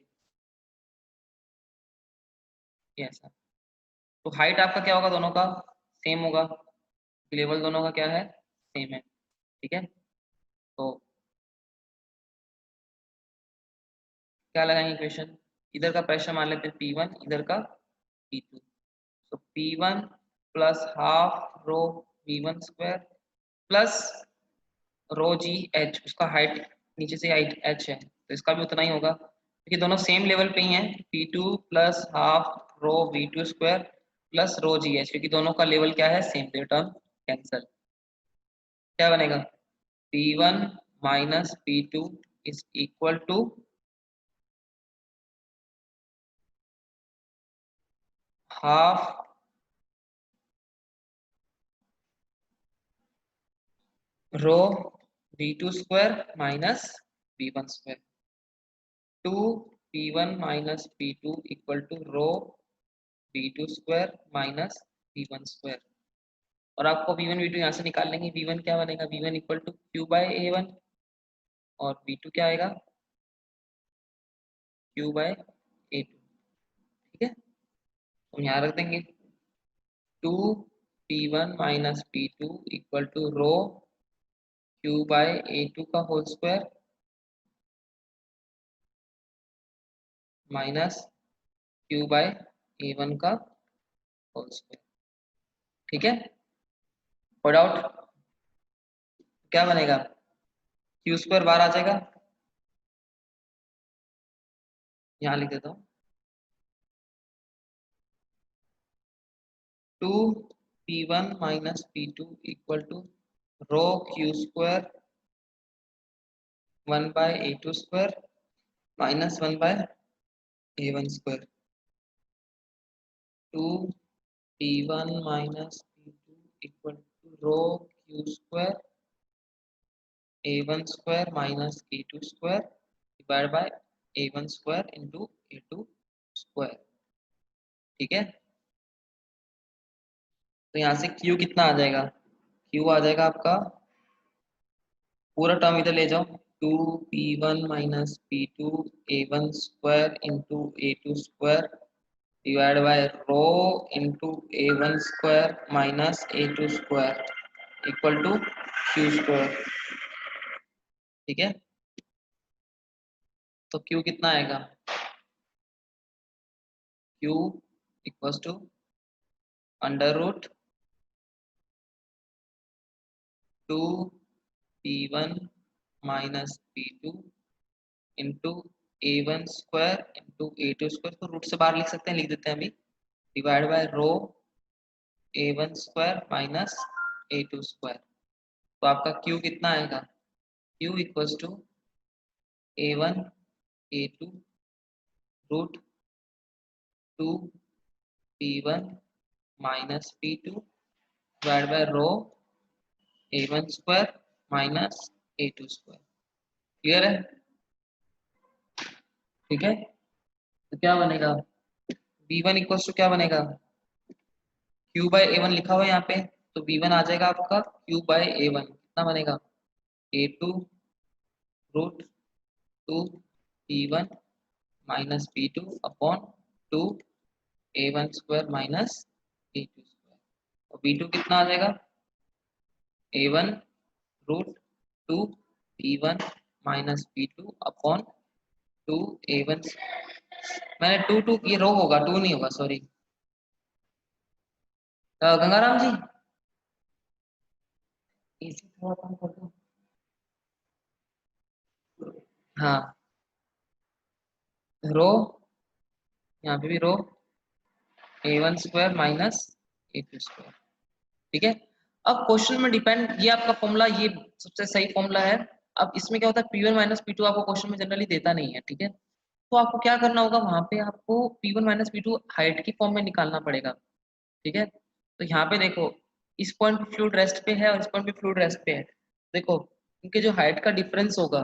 ये ऐसा। तो हाइट आपका क्या होगा, दोनों का सेम होगा, लेवल दोनों का क्या है, सेम है, ठीक है। तो क्या लगाएंगे इक्वेशन, इधर का प्रेशर मान लेते हैं P1, इधर का P2। तो P1 plus half rho V1 square plus rho जी एच, उसका हाइट नीचे से हाइट एच है, तो इसका भी उतना ही होगा क्योंकि दोनों सेम लेवल पे ही हैं। P2 plus half rho V2 square plus rho जी एच, क्योंकि दोनों का लेवल क्या है सेम, तो टर्म कैंसल। क्या बनेगा, P1 minus P2 is equal to half rho V2 square minus V1 square, 2P1 minus P2 equal to rho V2 square minus V1 square. और आपको V1 V2 यहाँ से निकाल लेंगे, V1 क्या बनेगा, V1 equal to Q by A1, और V2 क्या आएगा, Q बाय A2, ठीक है। तो यहाँ रख देंगे 2P1 minus P2 equal to rho Q by A2 का whole square minus Q by A1 का होल स्क्वायर, ठीक है। कोड आउट क्या बनेगा, Q स्क्वायर बाहर आ जाएगा, यहाँ लिख देता हूँ 2P1 minus P2 equal to rho Q square 1 by A2 square minus 1 by A1 square, 2P1 minus P2 equal to rho Q square A1 square minus A2 square divide by A1 square into A2 square, ठीक है। तो यहाँ से Q कितना आ जाएगा, Q आ जाएगा आपका, पूरा टर्म इधर ले जाओ, 2P1 minus P2 A1 square into A2 square divide by rho into A1 square minus A2 square equal to Q square, ठीक है। तो Q कितना आएगा, Q equals to under root 2P1 minus P2 into A1 square into A2 square, तो root से बाहर लिख सकते हैं, लिख देते हैं अभी, divide by rho A1 square minus A2 square. तो आपका Q कितना आएगा, Q equals to A1 A2 root 2P1 minus P2 divide by rho A1 square minus A2 square, clear है, ठीक है। तो क्या बनेगा, B1 इक्वल्स टू क्या बनेगा, Q बाय A1 लिखा हुआ है यहाँ पे, तो B1 आ जाएगा आपका Q बाय A1, कितना बनेगा, A2 root 2P1 minus P2 upon 2A1 square minus A2 square, और B2 कितना आ जाएगा, A1 root 2P1 minus P2 upon 2A1, मैंने 2 ये रो होगा, 2 नहीं होगा, सॉरी। गंगाराम जी इसी थोड़ा कम कर दो, हाँ रो, यहाँ पे भी रो A1 square minus A2 square, ठीक है। अब क्वेश्चन में डिपेंड, ये आपका फॉर्मूला ये सबसे सही फॉर्मूला है, अब इसमें क्या होता है, P1 माइनस P2 आपको क्वेश्चन में जनरली देता नहीं है, ठीक है। तो आपको क्या करना होगा, वहां पे आपको P1 माइनस P2 हाइट की फॉर्म में निकालना पड़ेगा, ठीक है। तो यहाँ पे देखो, इस पॉइंट पे फ्लूइड रेस्ट पे है और इस पॉइंट पे फ्लूइड रेस्ट पे है। देखो इनके जो हाइट का डिफरेंस होगा,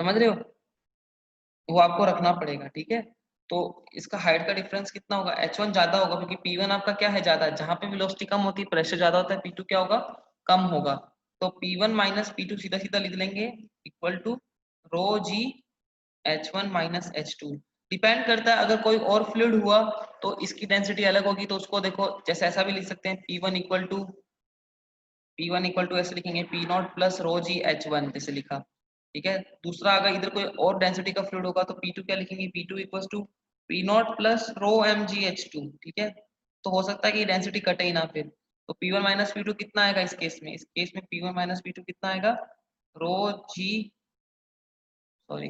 समझ रहे हो, वो आपको रखना पड़ेगा, ठीक है। तो इसका हाइट का डिफरेंस कितना होगा, h1 ज्यादा होगा क्योंकि P1 आपका क्या है, ज्यादा है। जहां पे वेलोसिटी कम होती है प्रेशर ज्यादा होता है, P2 क्या होगा, कम होगा। तो P1 माइनस P2 सीधा सीधा लिख लेंगे equal to rho ji H1 minus H2। Depend करता है, अगर कोई और फ्लूइड हुआ तो इसकी डेंसिटी अलग होगी, तो उसको देखो जैसे ऐसा भी लिख सकते हैं, P1 इक्वल टू ऐसे लिखेंगे P नॉट प्लस रो जी H1 जैसे लिखा, ठीक है। दूसरा अगर इधर कोई और डेंसिटी का फ्लूइड होगा तो P2 क्या लिखेंगे, P2 equal to P naught plus rho m g H2, ठीक है। तो हो सकता है कि डेंसिटी कटे ही ना फिर। तो P1 माइनस P2 कितना आएगा इस केस में, P1 माइनस P2 कितना आएगा, रो जी, सॉरी,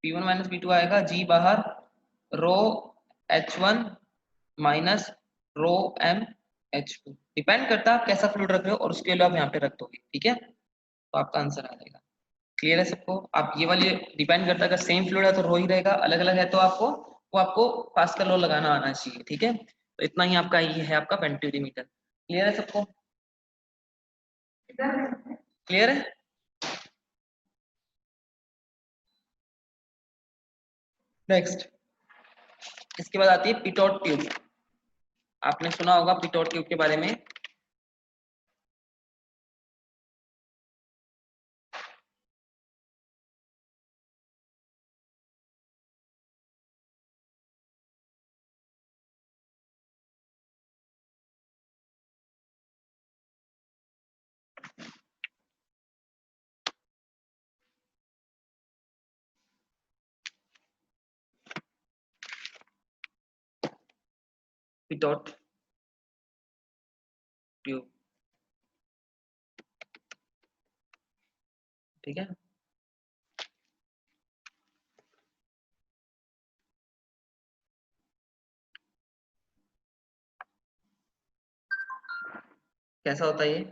P1 माइनस P2 आएगा जी बाहर, rho H1 minus rho M H2। Depend करता है आप कैसा फ्लूइड रख रहे हो और उसके लिए आप यहाँ पे रख दोगे, ठीक है। तो आपका आंसर आ जाएगा। क्लियर है सबको, आप ये वाली डिपेंड करता है, अगर सेम फ्लूइड है तो रो ही रहेगा, अलग अलग है तो आपको वो आपको पास्कल लॉ लगाना आना चाहिए, ठीक है। तो इतना ही आपका ये है आपका पेंटिमीटर। क्लियर है सबको, क्लियर है। नेक्स्ट, इसके बाद आती है पिटोट ट्यूब। आपने सुना होगा पिटोट ट्यूब के बारे में। पिटोट ट्यूब, ठीक है। कैसा होता है ये,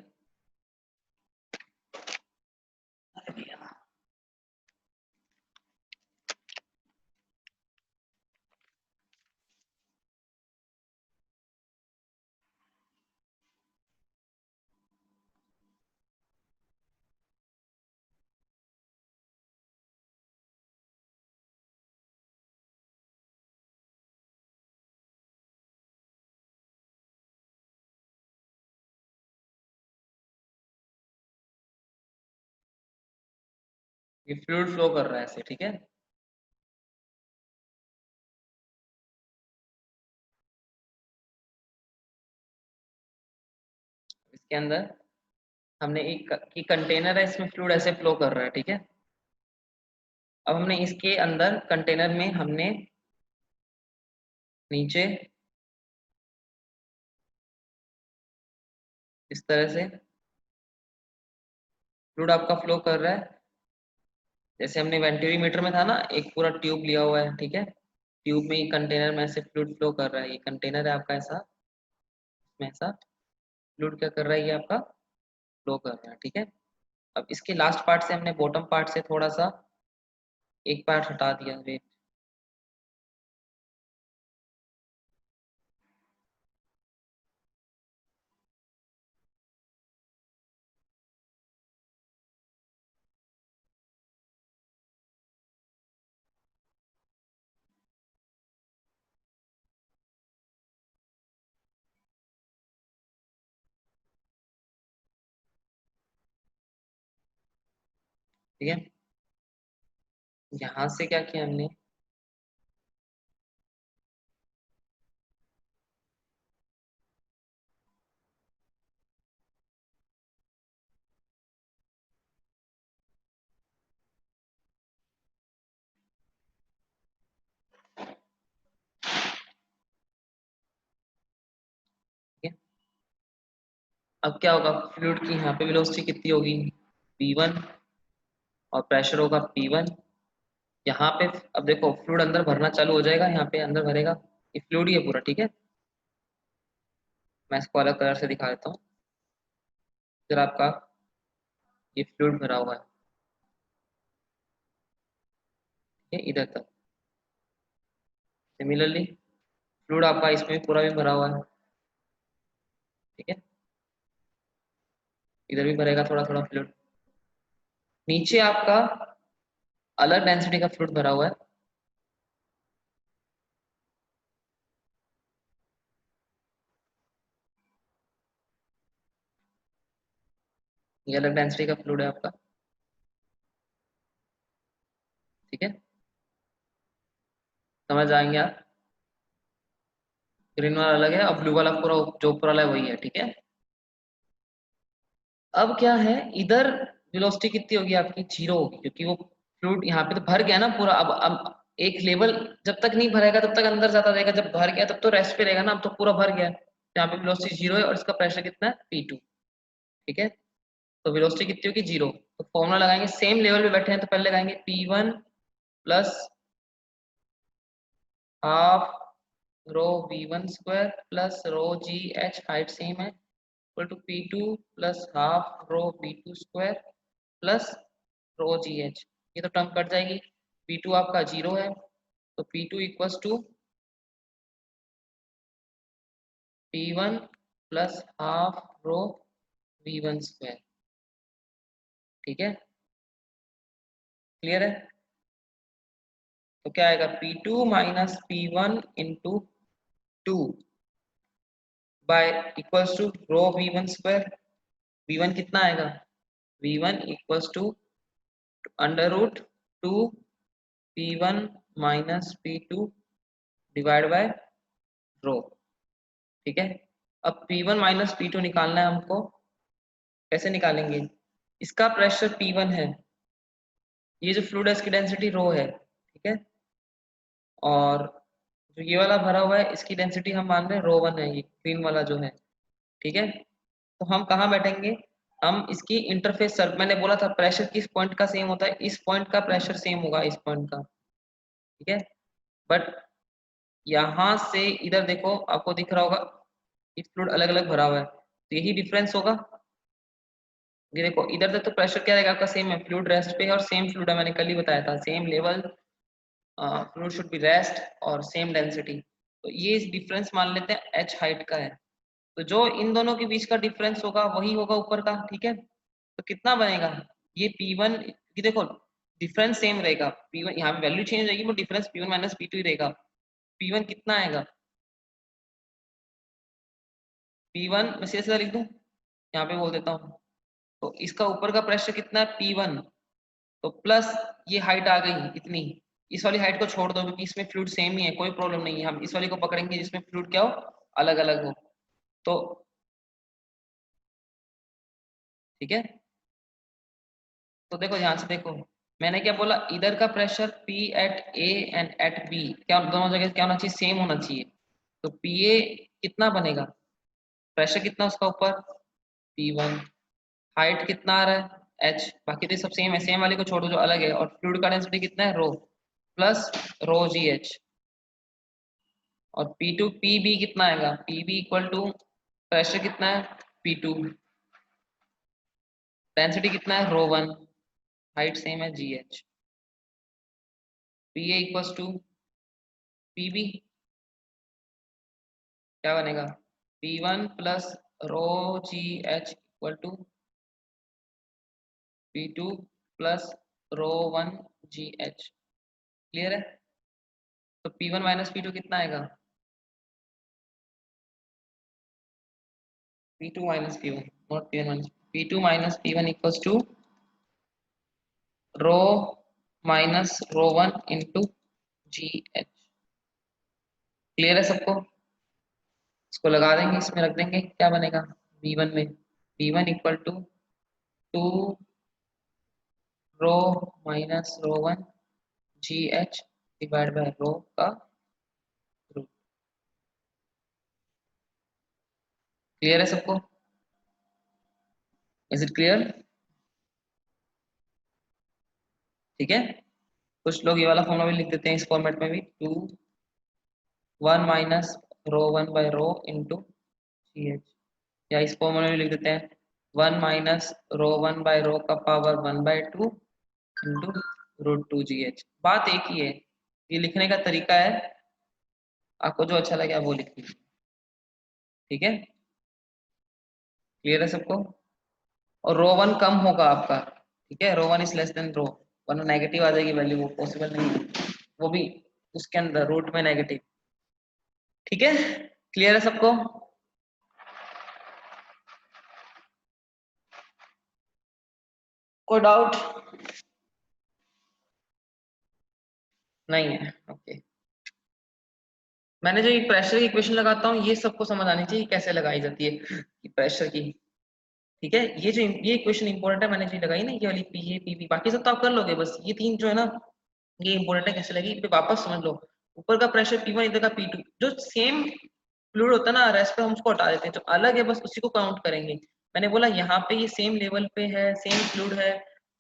ये फ्लूइड फ्लो कर रहा है ऐसे, ठीक है। इसके अंदर हमने एक कंटेनर है, इसमें फ्लूइड ऐसे फ्लो कर रहा है, ठीक है। अब हमने इसके अंदर कंटेनर में हमने नीचे इस तरह से फ्लूइड आपका फ्लो कर रहा है। जैसे हमने वेंटुरीमीटर में था ना, एक पूरा ट्यूब लिया हुआ है, ठीक है। ट्यूब में कंटेनर में ऐसे फ्लूइड फ्लो कर रहा है, ये कंटेनर है आपका ऐसा, इसमें ऐसा फ्लूइड क्या कर रहा है, ये आपका फ्लो कर रहा है, ठीक है। अब इसके लास्ट पार्ट से हमने बॉटम पार्ट से थोड़ा सा एक पार्ट हटा दिया, वेट, ठीक है। यहाँ से क्या किया हमने, ठीक है। अब क्या होगा, फ्लूइड की यहाँ पे वेलोसिटी कितनी होगी, P1, और प्रेशर होगा P1। यहाँ पे अब देखो फ्लूइड अंदर भरना चालू हो जाएगा, यहाँ पे अंदर भरेगा, ये फ्लूइड ही है पूरा, ठीक है। मैं इसको अलग कलर से दिखा देता हूँ। इधर आपका ये फ्लूइड भरा हुआ है, ठीक है, इधर तक। सिमिलरली फ्लूइड आपका इसमें पूरा भी भरा हुआ है, ठीक है, इधर भी भरेगा थोड़ा थोड़ा फ्लूइड। नीचे आपका अलग डेंसिटी का फ्लूइड भरा हुआ है, ये अलग डेंसिटी का फ्लूइड है आपका, ठीक है, समझ आएंगे आप। ग्रीन वाला अलग है और ब्लू वाला पूरा जो ऊपर वाला है वही है, ठीक है। अब क्या है, इधर वेलोसिटी कितनी होगी आपकी, जीरो होगी, क्योंकि वो फ्लूइड यहाँ पे तो भर गया ना पूरा। अब एक लेवल जब तक नहीं भरेगा तब तक अंदर जाता रहेगा, जब भर गया तब तो रेस्ट पे रहेगा ना, अब तो पूरा भर गया। यहाँ पे वेलोसिटी जीरो है और इसका प्रेशर कितना है, P2, ठीक है। तो वेलोसिटी कितनी होगी, जीरो। तो फॉर्मूला लगाएंगे, सेम लेवल पे बैठे हैं तो पहले लगाएंगे P1 plus half rho V1 square plus rho GH, height same है, equal to P2 plus half rho V2 square plus rho GH। ये तो टर्म कट जाएगी, P2 आपका जीरो है, तो P2 equals to P1 plus half rho V1 square, ठीक है, clear है। तो क्या आएगा, P2 minus P1 into 2 by equals to rho V1 square. V1 कितना आएगा, V1 equals to under root 2 P1 minus P2 divide by rho, ठीक है। अब P1 माइनस P2 निकालना है हमको, कैसे निकालेंगे, इसका प्रेशर P1 है, ये जो फ्लूइड है इसकी डेंसिटी रो है, ठीक है, और जो ये वाला भरा हुआ है इसकी डेंसिटी हम मान रहे हैं रो 1 है, ये ग्रीन वाला जो है, ठीक है। तो हम कहाँ बैठेंगे, हम इसकी इंटरफेस सर, मैंने बोला था प्रेशर किस पॉइंट का सेम होता है, इस पॉइंट का प्रेशर सेम होगा इस पॉइंट का, ठीक है। बट यहाँ से इधर देखो, आपको दिख रहा होगा ये फ्लूइड अलग अलग भरा हुआ है, तो यही डिफरेंस होगा। ये देखो इधर तक तो प्रेशर क्या रहेगा आपका, सेम है, फ्लूइड रेस्ट पे है और सेम फ्लूइड है, मैंने कल ही बताया था, same level fluid should be rest और सेम डेंसिटी। तो ये डिफरेंस मान लेते हैं h हाइट का है, तो जो इन दोनों के बीच का डिफरेंस होगा वही होगा ऊपर का, ठीक है। तो कितना बनेगा, ये P1, ये देखो डिफरेंस सेम रहेगा, P1 यहाँ पे वैल्यू चेंज रहेगी, वो डिफरेंस P1 माइनस P2 ही रहेगा। P1 कितना आएगा, P1 मैं सीधा सीधा लिख दूं, यहाँ पे बोल देता हूँ, तो इसका ऊपर का प्रेशर कितना है P1, तो प्लस ये हाइट आ गई इतनी, इस वाली हाइट को छोड़ दो क्योंकि इसमें फ्लूइड सेम ही है, कोई प्रॉब्लम नहीं है, हम इस वाली को पकड़ेंगे जिसमें फ्लूइड क्या हो, अलग अलग हो, तो ठीक है। तो देखो ध्यान से देखो, मैंने क्या बोला, इधर का pressure P at A and at B क्या दोनों जगह क्या होना चाहिए, सेम होना चाहिए। तो PA कितना बनेगा, प्रेशर कितना उसका ऊपर P1, हाइट कितना आ रहा है h, बाकी तो सब सेम है, सेम वाले को छोड़ो जो अलग है, और फ्लूइड का डेंसिटी कितना है रो, प्लस रो GH, और P2 PB कितना आएगा, PB इक्वल टू प्रेशर कितना है P2, डेंसिटी कितना है रो 1, हाइट सेम है GH, PA equals to PB क्या बनेगा, P1 plus rho GH equal to P2 plus rho 1 GH, clear है। तो P1 माइनस P2 कितना आएगा, P2 minus P1, not P1 minus P2 minus P1 equals to rho minus rho 1 into GH, clear है सबको। इसको लगा देंगे, इसमें रख देंगे, क्या बनेगा V1 में, V1 equal to 2 rho minus rho 1 GH divide by rho का रूट, क्लियर है सबको, इज इट क्लियर, ठीक है। कुछ लोग ये वाला फॉर्मूला भी लिख देते हैं इस फॉर्मेट में भी, 1 minus rho 1 bye rho into GH, या इस फॉर्मूला में लिख देते हैं 1 माइनस रो 1 बाय रो का पावर 1/2 इंटू √2GH। बात एक ही है, ये लिखने का तरीका है, आपको जो अच्छा लगे आप वो लिख लीजिए। ठीक है, क्लियर है सबको? और रो 1 कम होगा आपका, ठीक है, रो 1 इज लेस देन रो, वरना नेगेटिव आ जाएगी वैल्यू, वो पॉसिबल नहीं है, वो भी उसके अंदर रूट में नेगेटिव। ठीक है, क्लियर है सबको? कोई डाउट नहीं है? ओके, मैंने जो एक प्रेशर की इक्वेशन लगाता हूँ ये सबको समझ आनी चाहिए कैसे लगाई जाती है कि प्रेशर की। ठीक है, ये जो ये इक्वेशन इंपॉर्टेंट है, मैंने जो लगाई ना ये वाली पी ए पी बी, बाकी सब तो आप कर लोगे, बस ये तीन जो है ना ये इंपॉर्टेंट है, कैसे लगी इस पे वापस समझ लो। ऊपर का प्रेशर P1, इधर का P2, जो सेम फ्लूइड होता है ना रेस्ट पे हम उसको हटा देते हैं, जो अलग है बस उसी को काउंट करेंगे। मैंने बोला यहाँ पे ये सेम लेवल पे है, सेम फ्लूइड है,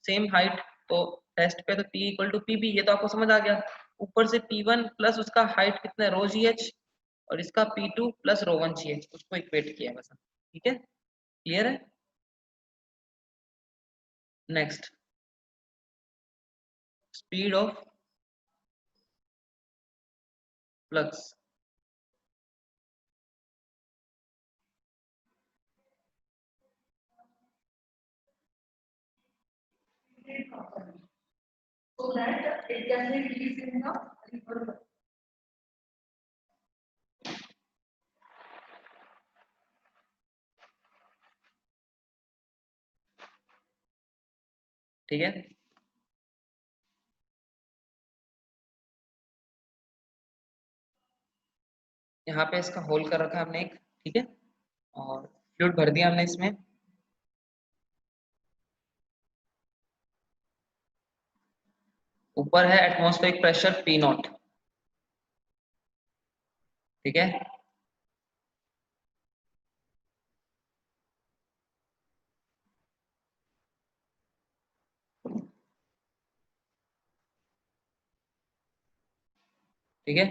सेम हाइट, तो रेस्ट पे तो P equal to P B, ये तो आपको समझ आ गया। ऊपर से P1 प्लस उसका हाइट कितना है रो जी एच, और इसका P2 प्लस रो 1 जी एच, उसको इक्वेट किया है बस। ठीक है, क्लियर है? Next, speed of flux. So that it can be released in the river. ठीक है, यहाँ पे इसका होल कर रखा है हमने एक, ठीक है, और फ्लूइड भर दिया हमने इसमें। ऊपर है एटमॉस्फेरिक प्रेशर P0, ठीक है, ठीक है,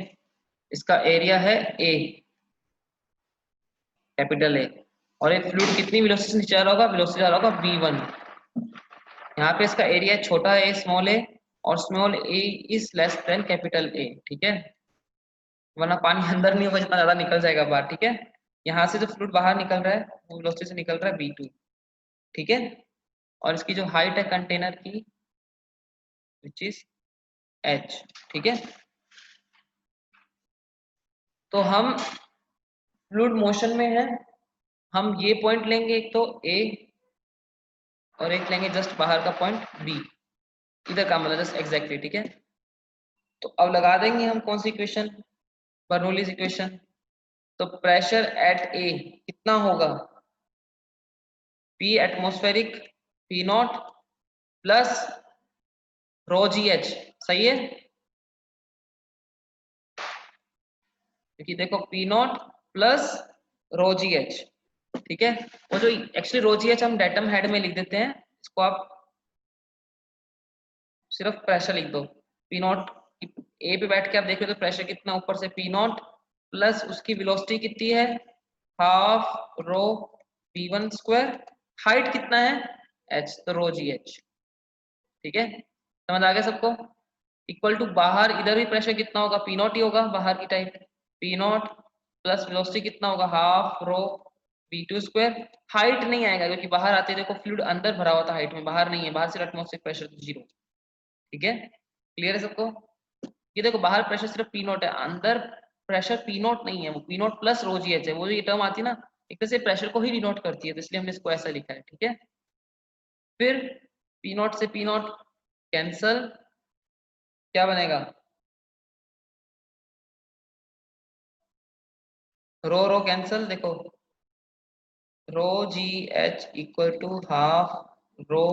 इसका एरिया है A, कैपिटल ए, और एक फ्लूइड कितनी वेलोसिटी से नीचे आ रहा होगा, वेलोसिटी आ रहा होगा V1। यहाँ पे इसका एरिया छोटा है स्मॉल ए, और small A is less than capital A, ठीक है, वरना पानी अंदर नहीं होगा जितना ज्यादा निकल जाएगा बाहर। ठीक है, यहाँ से जो फ्लूइड बाहर निकल रहा है वो वेलोसिटी से निकल रहा है V2, ठीक है, और इसकी जो हाइट है कंटेनर की विच इज H, ठीक है। तो हम फ्लूइड मोशन में है, हम ये पॉइंट लेंगे एक तो A, और एक लेंगे जस्ट बाहर का पॉइंट B, इधर का मतलब जस्ट एग्जैक्टली, ठीक है। तो अब लगा देंगे हम कौन सी इक्वेशन, बर्नौलीज इक्वेशन। तो प्रेशर एट ए कितना होगा, P atmospheric P0 plus rho जी एच, सही है, क्योंकि देखो P0 प्लस रो जी एच, ठीक है। और जो एक्चुअली रो जी एच हम डेटम हेड में लिख देते हैं, इसको आप सिर्फ प्रेशर लिख दो। P0 ए पे बैठ के आप देख रहे हो तो प्रेशर कितना ऊपर से P0 प्लस उसकी वेलोसिटी कितनी है half rho V1 square, height कितना है H, तो रो जी एच, ठीक है, समझ आ गया सबको? इक्वल टू बाहर इधर भी प्रेशर कितना होगा P0 ही होगा बाहर की टाइप, P0 प्लस वेलोसिटी कितना होगा half rho V2 square, height नहीं आएगा क्योंकि बाहर आते देखो फ्लूइड अंदर भरा हुआ था, हाइट में बाहर नहीं है, बाहर सिर्फ एटमॉस्फेरिक प्रेशर तो 0, ठीक है, क्लियर है सबको? ये देखो बाहर प्रेशर सिर्फ P0 है, अंदर प्रेशर P0 नहीं है, वो P0 प्लस रो जी एच है, वो जो ये टर्म आती है ना एक तरह से प्रेशर को ही डिनोट करती है, तो इसलिए हमने इसको ऐसा लिखा है, ठीक है। फिर P0 से P0 कैंसल, क्या बनेगा, रो रो कैंसल, देखो rho ji H equal to half rho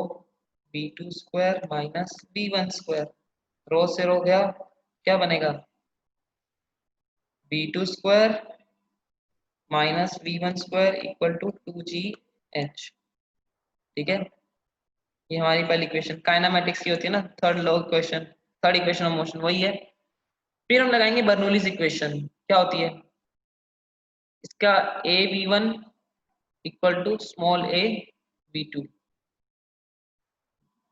V2 square minus V1 square, rho से रो गया, क्या बनेगा V2 square minus V1 square equal to 2GH, ठीक है। ये हमारी पहली इक्वेशन काइनेमेटिक्स की होती है ना, third law equation, third equation of motion वही है। फिर हम लगाएंगे बर्नौलीज इक्वेशन, क्या होती है इसका, A V1 equal to small a V2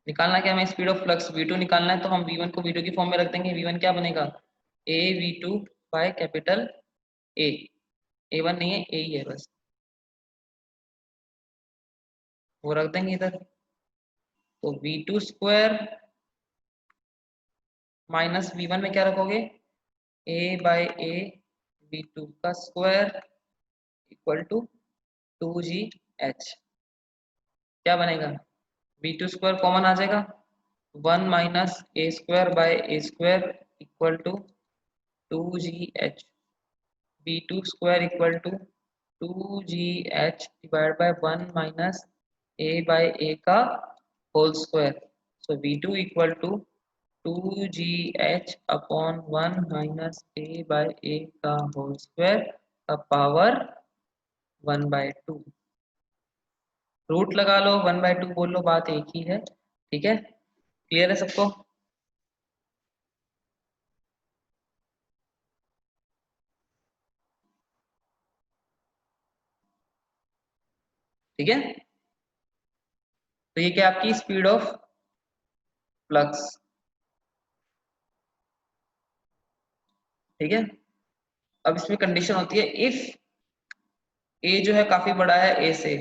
निकालना क्या, हमें स्पीड ऑफ फ्लक्स V2 निकालना है, तो हम V1 को V2 की फॉर्म में रख देंगे। V1 क्या बनेगा, A V2 bye capital A, A1 नहीं है, A ही है बस, वो रख देंगे इधर। तो V2 स्क्वायर माइनस V1 में क्या रखोगे, A बाय A V2 का स्क्वायर इक्वल टू 2GH। क्या बनेगा, V2 स्क्वायर कॉमन आ जाएगा, 1 minus A square by A square equal to 2GH। V2 square equal to 2GH divide by 1 minus A by A का whole square. So V2 equal to 2GH upon 1 minus A by A का whole square का power 1/2। Root लगा लो, 1/2 बोल लो, बात एक ही है। ठीक है, क्लियर है सबको। ठीक है, तो ये क्या आपकी स्पीड ऑफ फ्लक्स। ठीक है, अब इसमें कंडीशन होती है इफ ए जो है काफी बड़ा है ए से,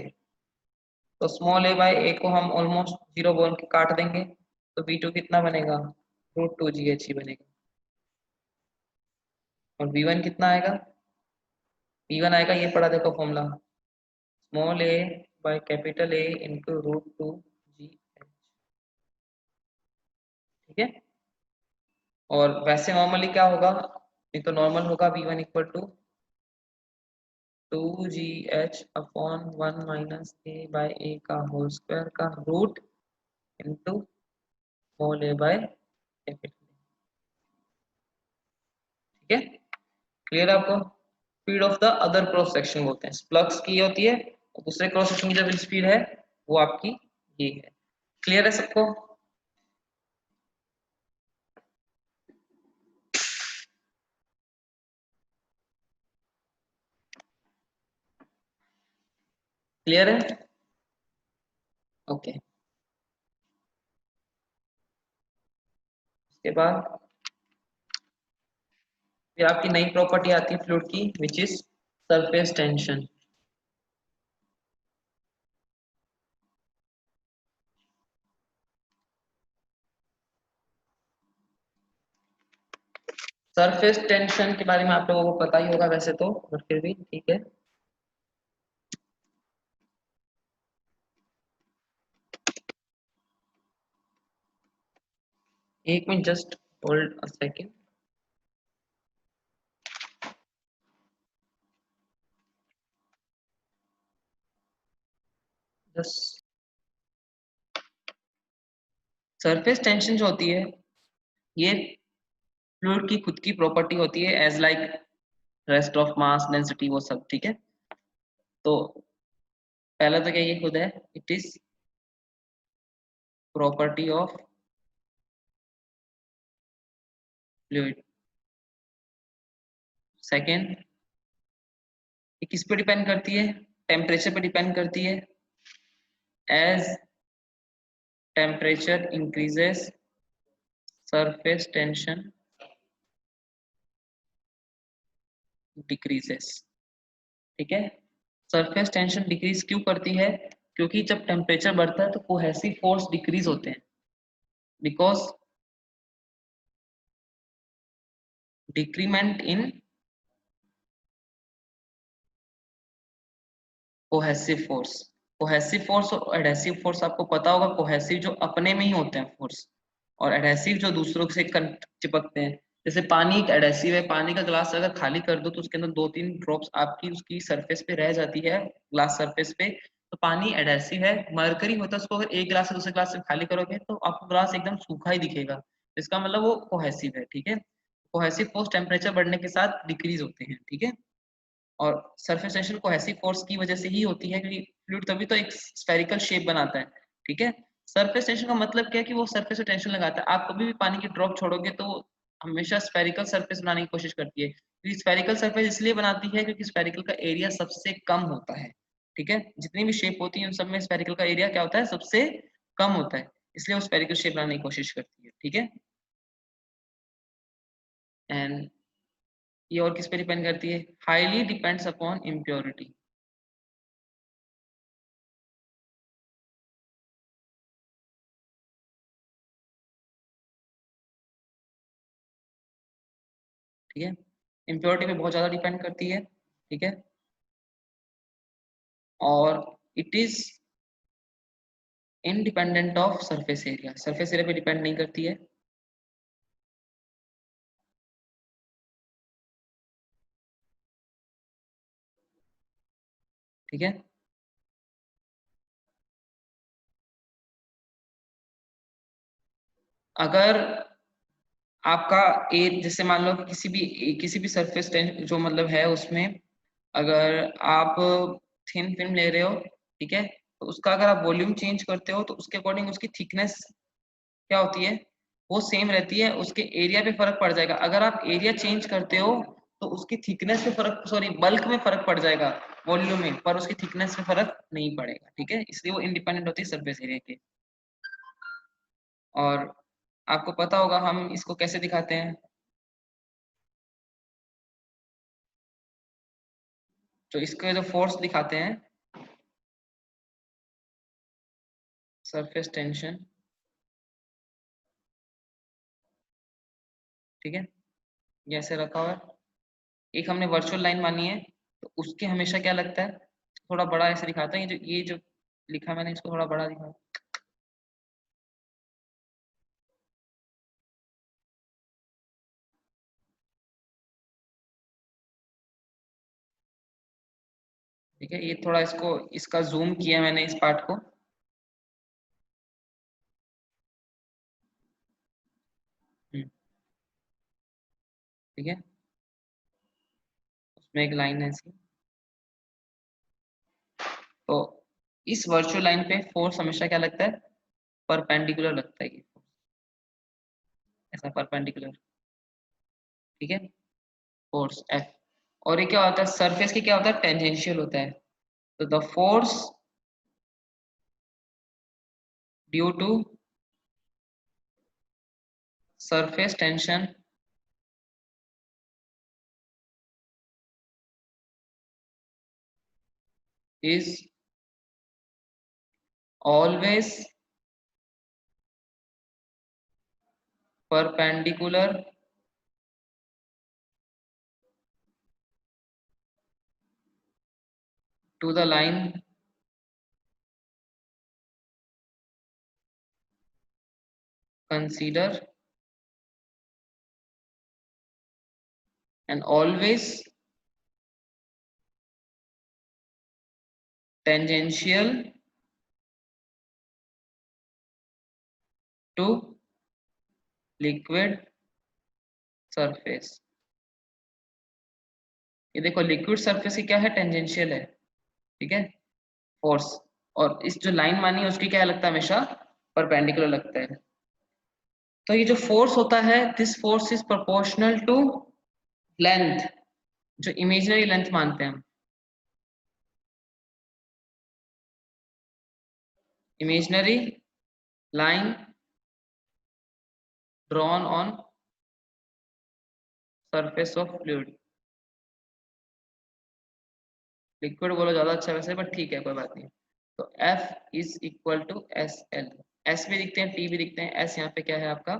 तो स्मॉल ए बाय ए को हम ऑलमोस्ट जीरो बोल के काट देंगे, तो V2 कितना बनेगा, √2GH ही बनेगा। और V1 कितना आएगा, V1 आएगा, ये पढ़ा देखो formula, small a by capital A into √2GH। ठीक है, और वैसे नॉर्मली क्या होगा, नहीं तो नॉर्मल होगा V1 equal to 2GH upon 1 minus A by A का होल स्क्वायर का root into small a by capital. ठीक है, क्लियर है आपको। Speed of the other cross section बोलते हैं, फ्लक्स की होती है, और दूसरे क्रॉस सेक्शन की जो स्पीड है वो आपकी ये है। क्लियर है सबको। क्लियर है, ओके। उसके बाद फिर आपकी नई प्रॉपर्टी आती है फ्लूइड की, which is surface tension. Surface tension के बारे में आप लोगों को पता ही होगा वैसे तो, बट फिर भी ठीक है। एक minute, just hold a second. Just, surface tension जो होती है ये फ्लूइड की खुद की प्रॉपर्टी होती है, as like rest of mass density वो सब। ठीक है, तो पहला तो क्या ये खुद है, it is property of fluid. Second, ये किस पे डिपेंड करती है, टेम्परेचर पे डिपेंड करती है। As temperature increases surface tension decreases. ठीक है, सरफेस टेंशन डिक्रीज क्यों करती है, क्योंकि जब टेम्परेचर बढ़ता है तो कोहेसिव फोर्स डिक्रीज होते हैं, because decrement in cohesive force. Cohesive force और एडहेसिव फोर्स आपको पता होगा, कोहेसिव जो अपने में ही होते हैं फोर्स, और एडहेसिव जो दूसरों से चिपकते हैं। जैसे पानी एक एडहेसिव है, पानी का ग्लास अगर खाली कर दो तो उसके अंदर 2-3 ड्रॉप्स आपकी उसकी सरफेस पे रह जाती है, ग्लास सरफेस पे, तो पानी एडहेसिव है। मरकरी होता है, उसको अगर एक ग्लास से दूसरे ग्लास से खाली करोगे तो आपको ग्लास एकदम सूखा ही दिखेगा, इसका मतलब वो कोहेसिव है। ठीक है, कोहेसिव फोर्स टेम्परेचर बढ़ने के साथ डिक्रीज होते हैं। ठीक है, और सरफेस टेंशन कोहेसिव फोर्स की वजह से ही होती है, क्योंकि फ्लूइड तभी तो एक स्फेरिकल शेप बनाता है। ठीक है, सरफेस टेंशन का मतलब क्या है कि वो सरफेस पे टेंशन लगाता है। आप कभी भी पानी की ड्रॉप छोड़ोगे तो हमेशा स्फेरिकल सरफेस बनाने की कोशिश करती है, क्योंकि स्फेरिकल सरफेस इसलिए बनाती है क्योंकि स्फेरिकल का एरिया सबसे कम होता है। ठीक है, जितनी भी शेप होती है उन सब में स्फेरिकल का एरिया क्या होता है, सबसे कम होता है, इसलिए वो स्फेरिकल शेप बनाने की कोशिश करती है। ठीक है, एंड ये और किस पे डिपेंड करती है, हाईली डिपेंड्स अपॉन इम्प्योरिटी। ठीक है, इम्प्योरिटी पे बहुत ज्यादा डिपेंड करती है। ठीक है, और it is independent of surface area, surface area पे डिपेंड नहीं करती है। ठीक है, अगर आपका ए जैसे मान लो कि किसी भी सरफेस जो मतलब है उसमें अगर आप थिन फिल्म ले रहे हो, ठीक है, तो उसका अगर आप वॉल्यूम चेंज करते हो तो उसके अकॉर्डिंग उसकी थिकनेस क्या होती है, वो सेम रहती है, उसके एरिया पे फर्क पड़ जाएगा। अगर आप एरिया चेंज करते हो तो उसकी थिकनेस पे फर्क, सॉरी बल्क में फर्क पड़ जाएगा, वॉल्यूम में, पर उसकी थिकनेस में फर्क नहीं पड़ेगा। ठीक है, इसलिए वो इंडिपेंडेंट होती है सरफेस एरिया के। और आपको पता होगा हम इसको कैसे दिखाते हैं, तो इसके जो फोर्स दिखाते हैं, सरफेस टेंशन। ठीक है, ये ऐसे रखा हुआ है, एक हमने वर्चुअल लाइन मानी है, तो उसके हमेशा क्या लगता है, थोड़ा बड़ा ऐसे दिखाता है, ये जो लिखा मैंने इसको थोड़ा बड़ा दिखा। ठीक है, ये थोड़ा इसको इसका जूम किया मैंने इस पार्ट को। हम्म, ठीक है, उसमें एक लाइन है ऐसी, तो इस वर्चुअल लाइन पे फोर्स हमेशा क्या लगता है, परपेंडिकुलर लगता है, ये ऐसा परपेंडिकुलर। ठीक है, फोर्स एफ, और ये क्या होता है, सरफेस की क्या होता है, टेंजेंशियल होता है। तो the force due to surface tension is always perpendicular to the line consider and always tangential to liquid surface। ये देखो लिक्विड सरफेस की क्या है, टेंजेंशियल है। ठीक है, फोर्स, और इस जो लाइन मानी है उसकी क्या लगता है, हमेशा परपेंडिकुलर लगता है। तो ये जो फोर्स होता है, this force is proportional to length, जो इमेजिनरी लेंथ मानते हैं हम, imaginary line drawn on surface of fluid. Liquid बोलो ज्यादा अच्छा वैसे, बट ठीक है कोई बात नहीं। तो F is equal to S L, S भी दिखते हैं टी भी दिखते हैं, एस यहाँ पे क्या है आपका,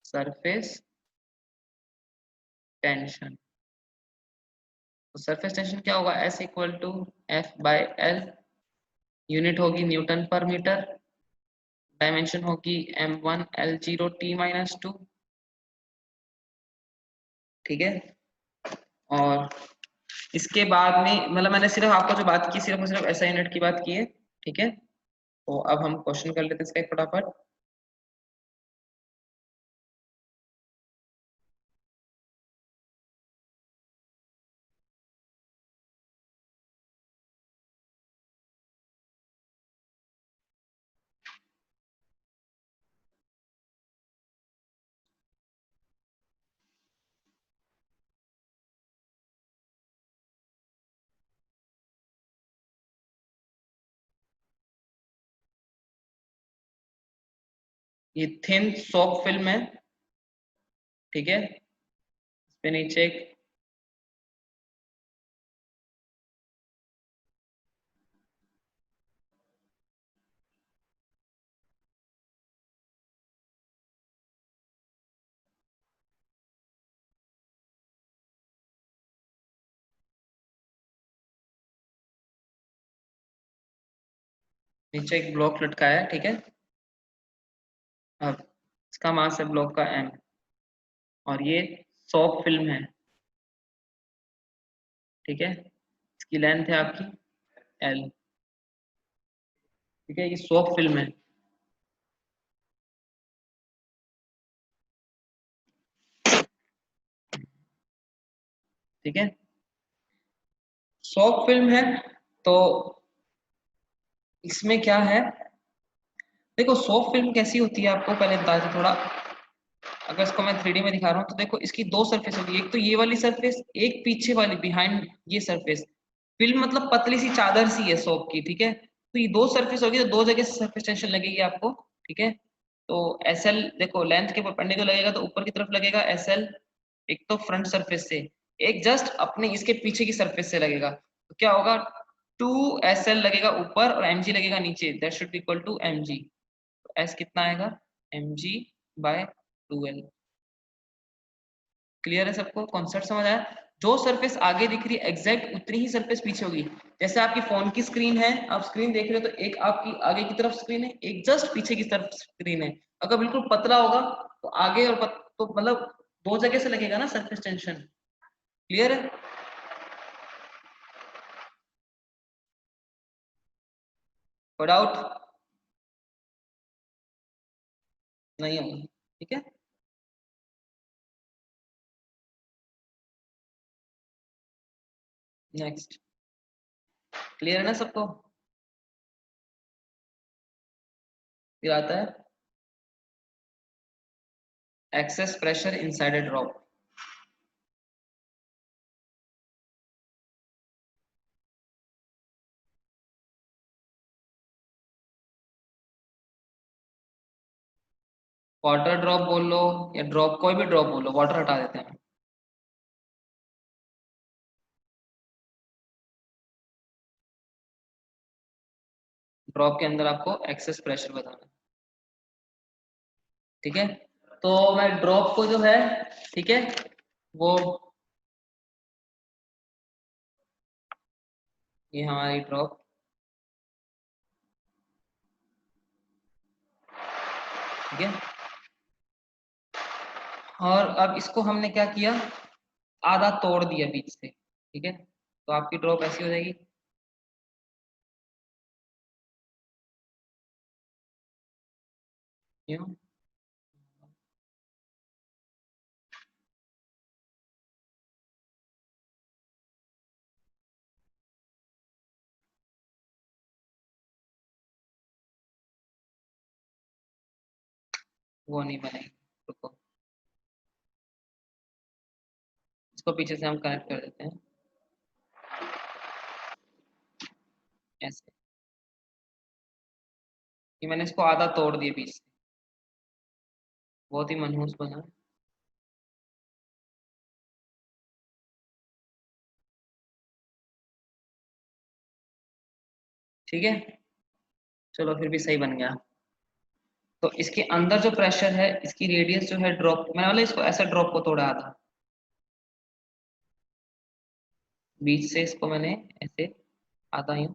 सरफेस टेंशन। तो सरफेस टेंशन क्या होगा, S equal to F by L, unit होगी न्यूटन पर मीटर, डायमेंशन होगी m1 L0 T-2। ठीक है, और इसके बाद में मतलब मैंने सिर्फ आपको जो बात की सिर्फ और सिर्फ ऐसा यूनिट की बात की है। ठीक है, तो अब हम क्वेश्चन कर लेते हैं इसका एक फटाफट। ये थिन सॉफ्ट फिल्म है, ठीक है। इस पे नीचे नीचे एक ब्लॉक लटकाया है, ठीक है। अब इसका मास है ब्लॉक का m, और ये सॉफ्ट फिल्म है, ठीक है। इसकी लेंथ है आपकी l, ठीक है। ये सॉफ्ट फिल्म है, ठीक है। सॉफ्ट फिल्म है, तो इसमें क्या है, देखो सॉफ्ट फिल्म कैसी होती है आपको पहले बता दें थोड़ा। अगर इसको मैं 3D में दिखा रहा हूँ तो देखो इसकी दो सरफेस होगी, एक तो ये वाली सरफेस, एक पीछे वाली बिहाइंड ये सरफेस। फिल्म मतलब पतली सी चादर सी है सॉफ्ट की, ठीक है। तो ये दो सरफेस होगी, तो दो जगह से सरफेस टेंशन लगेगी आपको, ठीक है। तो एस एल देखो लेंथ के परपेंडिकुलर लगेगा तो ऊपर की तरफ लगेगा एस एल, एक तो फ्रंट सरफेस से, एक जस्ट अपने इसके पीछे की सरफेस से लगेगा। तो क्या होगा, 2 SL लगेगा ऊपर और mg लगेगा नीचे, that should be equal to mg। तो s कितना आएगा, mg/2l। क्लियर है सबको, कॉन्सेप्ट समझ आया। जो सरफेस आगे दिख रही है एग्जैक्ट उतनी ही सरफेस पीछे होगी। जैसे आपकी फोन की स्क्रीन है, आप स्क्रीन देख रहे हो तो एक आपकी आगे की तरफ स्क्रीन है, एक जस्ट पीछे की तरफ स्क्रीन है। अगर बिल्कुल पतला होगा तो आगे और तो मतलब दो जगह से लगेगा ना सरफेस टेंशन। क्लियर है। कोई डाउट नहीं होगा, ठीक है। नेक्स्ट, क्लियर है ना सबको। फिर आता है access pressure inside a drop. Water drop बोल लो या ड्रॉप, कोई भी ड्रॉप बोलो, वाटर हटा देते हैं। ड्रॉप के अंदर आपको एक्सेस प्रेशर बताना है, ठीक है। तो मैं ड्रॉप को जो है, ठीक है, वो ये हमारी ड्रॉप, ठीक है। और अब इसको हमने क्या किया, आधा तोड़ दिया बीच से, ठीक है। तो आपकी ड्रॉप ऐसी हो जाएगी, यूं, वो नहीं बनेगी। रुको, इसको पीछे से हम कनेक्ट कर देते हैं ऐसे, कि मैंने इसको आधा तोड़ दिया बीच से, बहुत ही मनहूस बना, ठीक है। चलो फिर भी सही बन गया। तो इसके अंदर जो प्रेशर है, इसकी रेडियस जो है ड्रॉप, मैंने वाला इसको ऐसा ड्रॉप को तोड़ा था बीच से, इसको मैंने ऐसे आधा यूं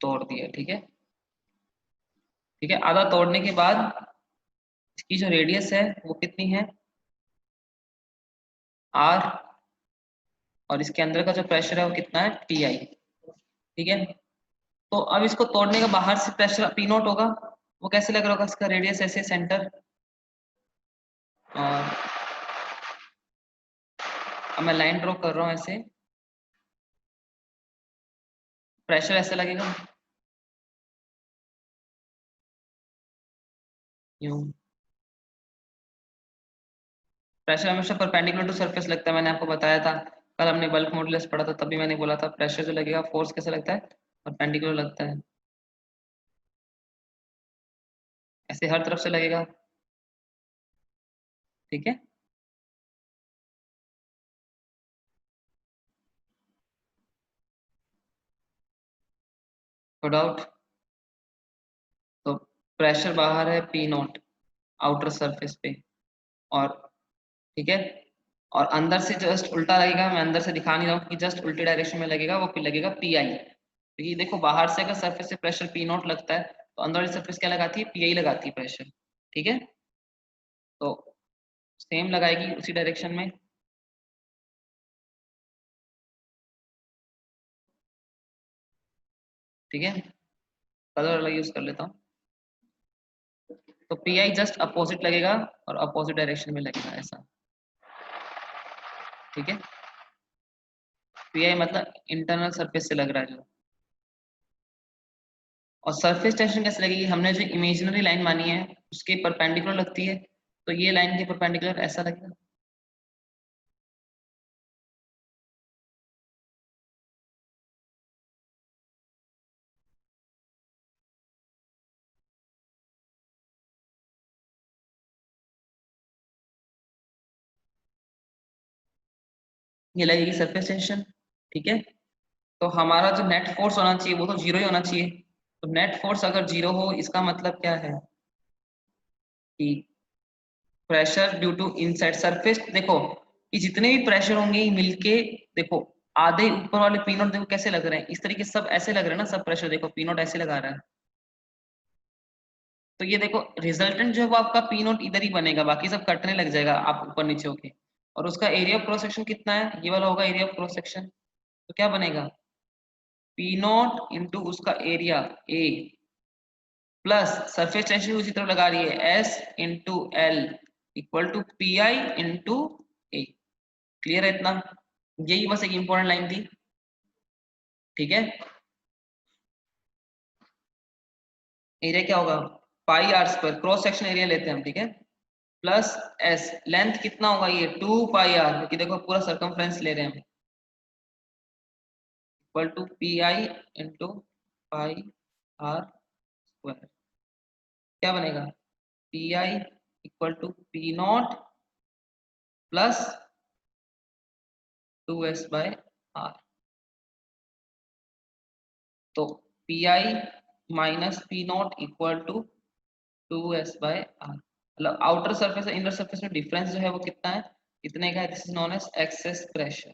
तोड़ दिया, ठीक है। ठीक है, आधा तोड़ने के बाद इसकी जो रेडियस है वो कितनी है, r, और इसके अंदर का जो प्रेशर है वो कितना है, ti, ठीक है। तो अब इसको तोड़ने का बाहर से प्रेशर पी नॉट होगा, वो कैसे लग रहा होगा, इसका रेडियस ऐसे सेंटर, और अब मैं लाइन ड्रॉ कर रहा हूँ ऐसे, प्रेशर ऐसे लगेगा यूं। प्रेशर हमेशा परपेंडिकुलर टू सरफेस लगता है, मैंने आपको बताया था, कल हमने बल्क मॉडुलस पढ़ा था, तभी मैंने बोला था प्रेशर जो लगेगा फोर्स कैसे लगता है, परपेंडिकुलर लगता है। ऐसे हर तरफ से लगेगा, ठीक है। No doubt. तो प्रेशर बाहर है पी नॉट आउटर सरफेस पे, और ठीक है, और अंदर से जस्ट उल्टा लगेगा, मैं अंदर से दिखा नहीं रहा हूँ कि जस्ट उल्टे डायरेक्शन में लगेगा, वो फिर लगेगा पी आई। तो ये देखो बाहर से अगर सरफेस से प्रेशर पी नॉट लगता है तो अंदर वाली सरफेस क्या लगाती है, पी आई लगाती है प्रेशर, ठीक है। तो सेम लगाएगी उसी डायरेक्शन में। ठीक है, कलर अलग यूज कर लेता हूँ। तो पी आई जस्ट अपोजिट लगेगा और अपोजिट डायरेक्शन में लगेगा ऐसा, ठीक है। पी आई मतलब इंटरनल सरफेस से लग रहा है जो। और सरफेस टेंशन कैसे लगेगी, हमने जो इमेजिनरी लाइन मानी है उसके परपेंडिकुलर लगती है, तो ये लाइन के परपेंडिकुलर ऐसा लगेगा। ये लगेगी सरफेस टेंशन, ठीक है। तो हमारा जो नेट फोर्स होना चाहिए वो तो जीरो ही होना चाहिए। तो नेट फोर्स अगर जीरो हो इसका मतलब क्या है कि pressure due to inside surface, देखो कि जितने भी प्रेशर होंगे ये मिलके, देखो आधे ऊपर वाले पी नोट देखो कैसे लग रहे हैं, इस तरीके से सब ऐसे लग रहे हैं ना, सब प्रेशर देखो पी नोट ऐसे लगा रहा है। तो ये देखो रिजल्टेंट जो है वो आपका पी नोट इधर ही बनेगा, बाकी सब कटने लग जाएगा आप ऊपर नीचे होके। और उसका एरिया ऑफ क्रॉस सेक्शन कितना है, ये वाला होगा एरिया ऑफ क्रॉस सेक्शन। तो क्या बनेगा, पी नॉट इंटू उसका area A plus surface tension उसी तरफ लगा रही है S into L equal to P I into A. Clear है इतना, यही बस एक इंपॉर्टेंट लाइन थी, ठीक है। एरिया क्या होगा, pi R square, cross section area लेते हैं हम, ठीक है, प्लस एस, लेंथ कितना होगा ये 2 पाई आर, क्योंकि देखो पूरा सरकमफ्रेंस ले रहे हैं हम, equal to P I into pi R square. क्या बनेगा, P I equal to P naught plus 2s by R. तो P I minus P naught equal to 2s by R, मतलब आउटर सरफेस और inner surface में difference जो है वो कितना है, इतने का है, this is known as excess pressure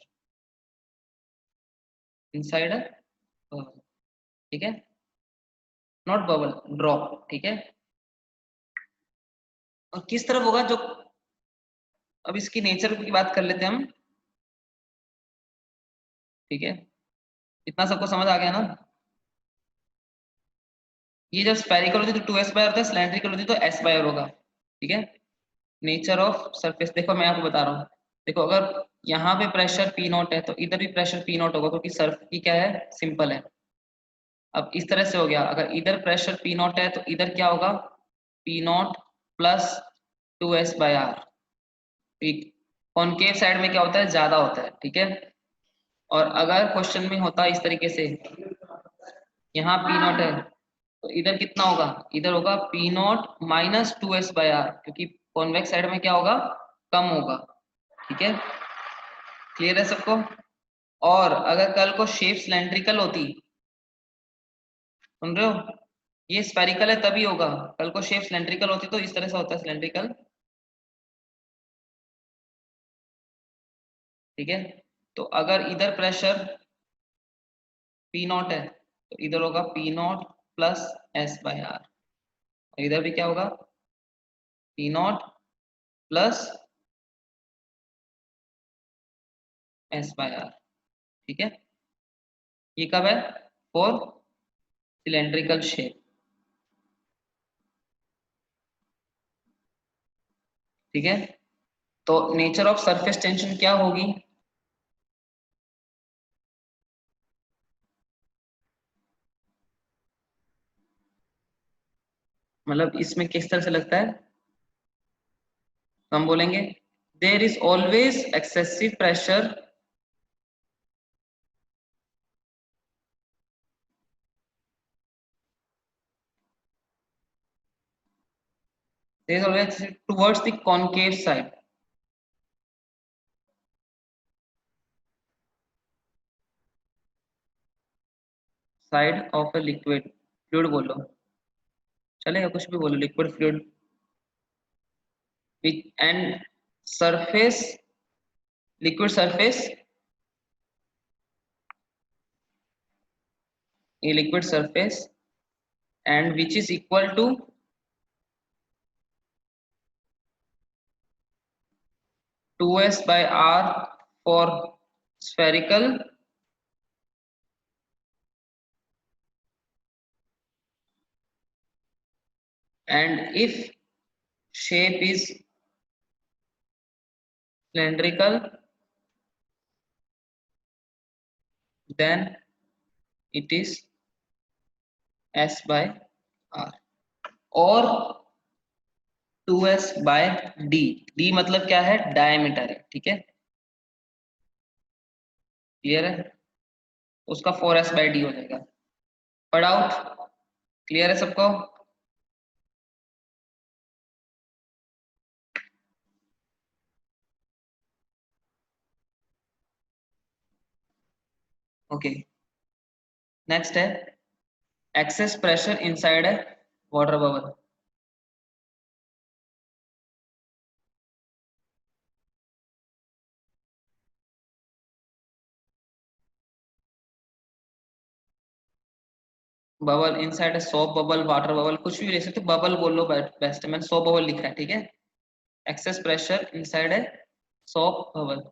inside a, ठीक है, नॉट बबल, ड्रॉप, ठीक है। और किस तरफ होगा जो, अब इसकी नेचर की बात कर लेते हैं हम, ठीक है, इतना सबको समझ आ गया ना। ये जब स्फेरिकल होती है तो 2s बाय होता है, सिलेंड्रिकल होती है तो s बाय होगा, ठीक है। नेचर ऑफ सरफेस देखो मैं आपको बता रहा हूँ, देखो अगर यहाँ पे प्रेशर पी नॉट है तो इधर भी प्रेशर पी नॉट होगा, क्योंकि सर्फ की क्या है, सिंपल है। अब इस तरह से हो गया, अगर इधर प्रेशर पी नॉट है तो इधर क्या होगा, P naught plus 2s by R, ठीक। कॉनकेव साइड में क्या होता है, ज्यादा होता है, ठीक है। और अगर क्वेश्चन में होता है इस तरीके से, यहाँ पी नॉट है तो इधर कितना होगा, इधर होगा P naught minus 2s by R, क्योंकि कॉन्वेक्स साइड में क्या होगा, कम होगा, ठीक है। क्लियर है सबको। और अगर कल को शेप सिलेंड्रिकल होती, सुन रहे हो, ये स्फेरिकल है तभी होगा, कल को शेप सिलेंड्रिकल होती तो इस तरह से होता है सिलेंड्रिकल, ठीक है। तो अगर इधर प्रेशर पी नॉट है तो इधर होगा P naught plus S by R, और इधर भी क्या होगा, P naught plus S by R, ठीक है। ये कब है, फॉर सिलेंड्रिकल शेप, ठीक है। तो नेचर ऑफ सरफेस टेंशन क्या होगी, मतलब इसमें किस तरह से लगता है, हम बोलेंगे there is always excessive pressure there is always towards the concave side. Side of a liquid. Fluid बोलो, चलेगा कुछ भी बोलो, liquid, fluid, which and surface, liquid surface, a liquid surface, and which is equal to 2s by r for spherical and if shape is cylindrical then it is s by r और 2s by d. d मतलब क्या है, diameter है, ठीक है, clear है, उसका 4s by d हो जाएगा। पर आउट, क्लियर है सबको? ओके, नेक्स्ट है एक्सेस प्रेशर इनसाइड है वाटर बबल। बबल इनसाइड है, सोप बबल, वाटर बबल, कुछ भी ले सकते हो, बबल बोल लो बेस्ट है, मैंने सोप बबल लिखा है, ठीक है। एक्सेस प्रेशर इनसाइड है सोप बबल।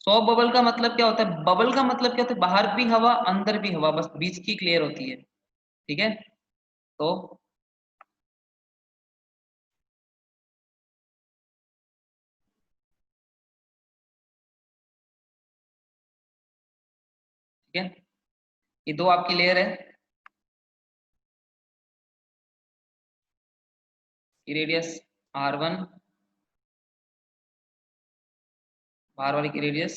सोप बबल का मतलब क्या होता है, बबल का मतलब क्या होता है, बाहर भी हवा अंदर भी हवा, बस बीच की क्लियर होती है, ठीक है। तो ठीक है, ये दो आपकी लेयर है, ये रेडियस r1, बाहर वाली की रेडियस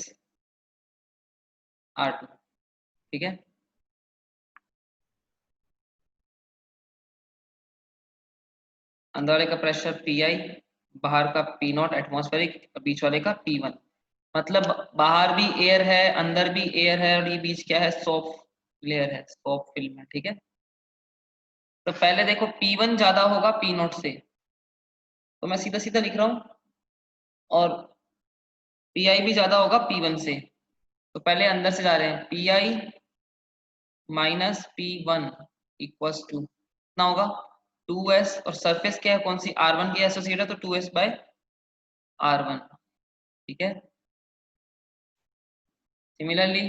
r2, ठीक है। अंदर वाले का प्रेशर Pi, बाहर का P0 एटमॉस्फेरिक, बीच वाले का P1। मतलब बाहर भी एयर है अंदर भी एयर है और ये बीच क्या है, सॉफ्ट लेयर है, सॉफ्ट फिल्म है, ठीक है। तो पहले देखो P1 ज्यादा होगा P0 से, तो मैं सीधा सीधा लिख रहा हूँ, और Pi भी ज्यादा होगा P1 से, तो पहले अंदर से जा रहे हैं, Pi minus P1 equals to कितना होगा, 2s, और सरफेस क्या है, कौन सी, R1 की एसोसिएट है, तो 2s बाय R1, ठीक है। Similarly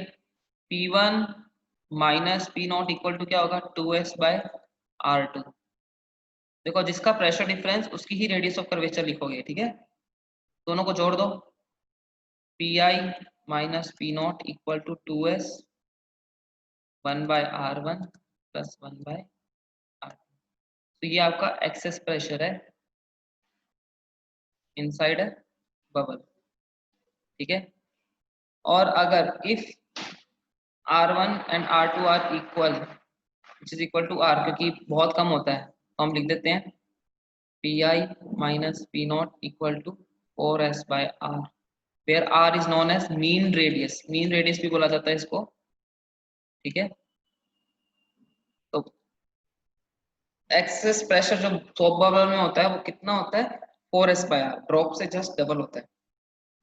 P1 minus P0 equal to क्या होगा, 2s बाय R2। देखो जिसका प्रेशर डिफरेंस उसकी ही रेडियस ऑफ कर्वेचर लिखोगे, ठीक है। दोनों को जोड़ दो, Pi minus P0 equal to 2s 1 by R1 plus 1 by R2। तो ये आपका एक्सेस प्रेशर है इनसाइड बबल, ठीक है। और अगर if R1 and R2 are equal, which is equal to R, क्योंकि बहुत कम होता है तो हम लिख देते हैं Pi minus P0 equal to 4s by R, where R is known as mean radius, mean radius भी बोला जाता है इसको, ठीक है। तो एक्सेस प्रेशर जो सोप बबल में होता है वो कितना होता है, 4s by R, ड्रॉप से जस्ट डबल होता है,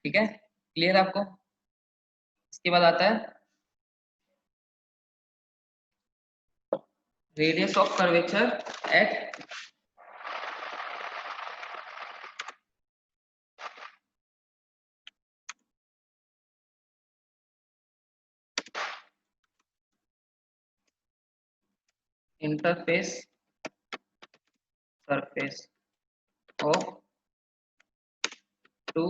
ठीक है, क्लियर आपको। इसके बाद आता है radius of curvature at interface surface of two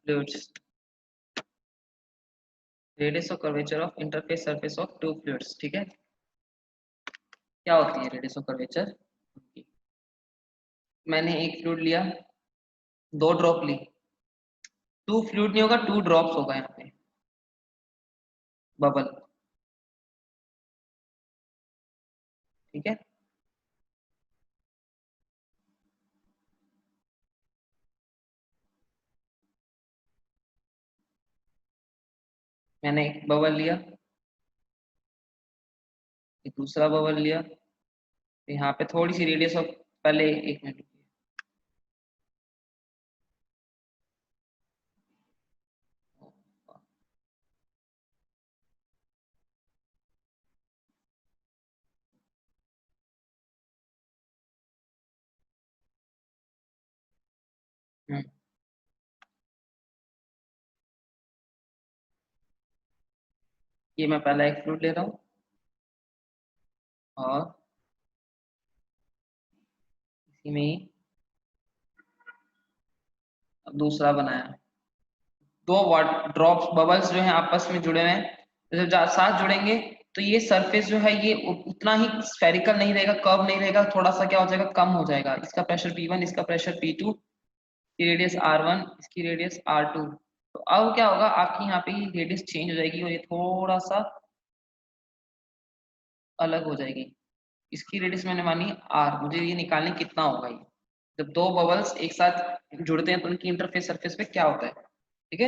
fluids, radius of curvature of interface surface of two fluids, ठीक है। क्या होती है रेडियस ऑफ कर्वेचर, मैंने एक फ्लूइड लिया, दो ड्रॉप ली, टू फ्लूइड नहीं होगा, टू ड्रॉप्स होगा यहाँ पे बबल, ठीक है। मैंने एक बबल लिया, एक दूसरा बबल लिया, तो यहाँ पे थोड़ी सी रेडियस ऑफ, पहले एक मिनट, हम्म, ये मैं पहला एक फ्लूइड ले रहा हूँ, और इसी में ही अब दूसरा बनाया, दो वाट ड्रॉप्स बबल्स जो हैं आपस में जुड़े हुए हैं, तो जब साथ जुड़ेंगे तो ये सरफेस जो है ये उतना ही स्फेरिकल नहीं रहेगा, कर्व नहीं रहेगा, थोड़ा सा क्या हो जाएगा, कम हो जाएगा। इसका प्रेशर P1, इसका प्रेशर P2, की रेडियस R1, इसकी रेडियस R2। तो अब क्या होगा, आपकी यहाँ पे रेडियस चेंज हो जाएगी और ये थोड़ा सा अलग हो जाएगी। इसकी रेडियस मैंने मानी R, मुझे ये निकालने कितना होगा ये, जब दो बबल्स एक साथ जुड़ते हैं तो उनकी इंटरफेस सरफेस पे क्या होता है, ठीक है।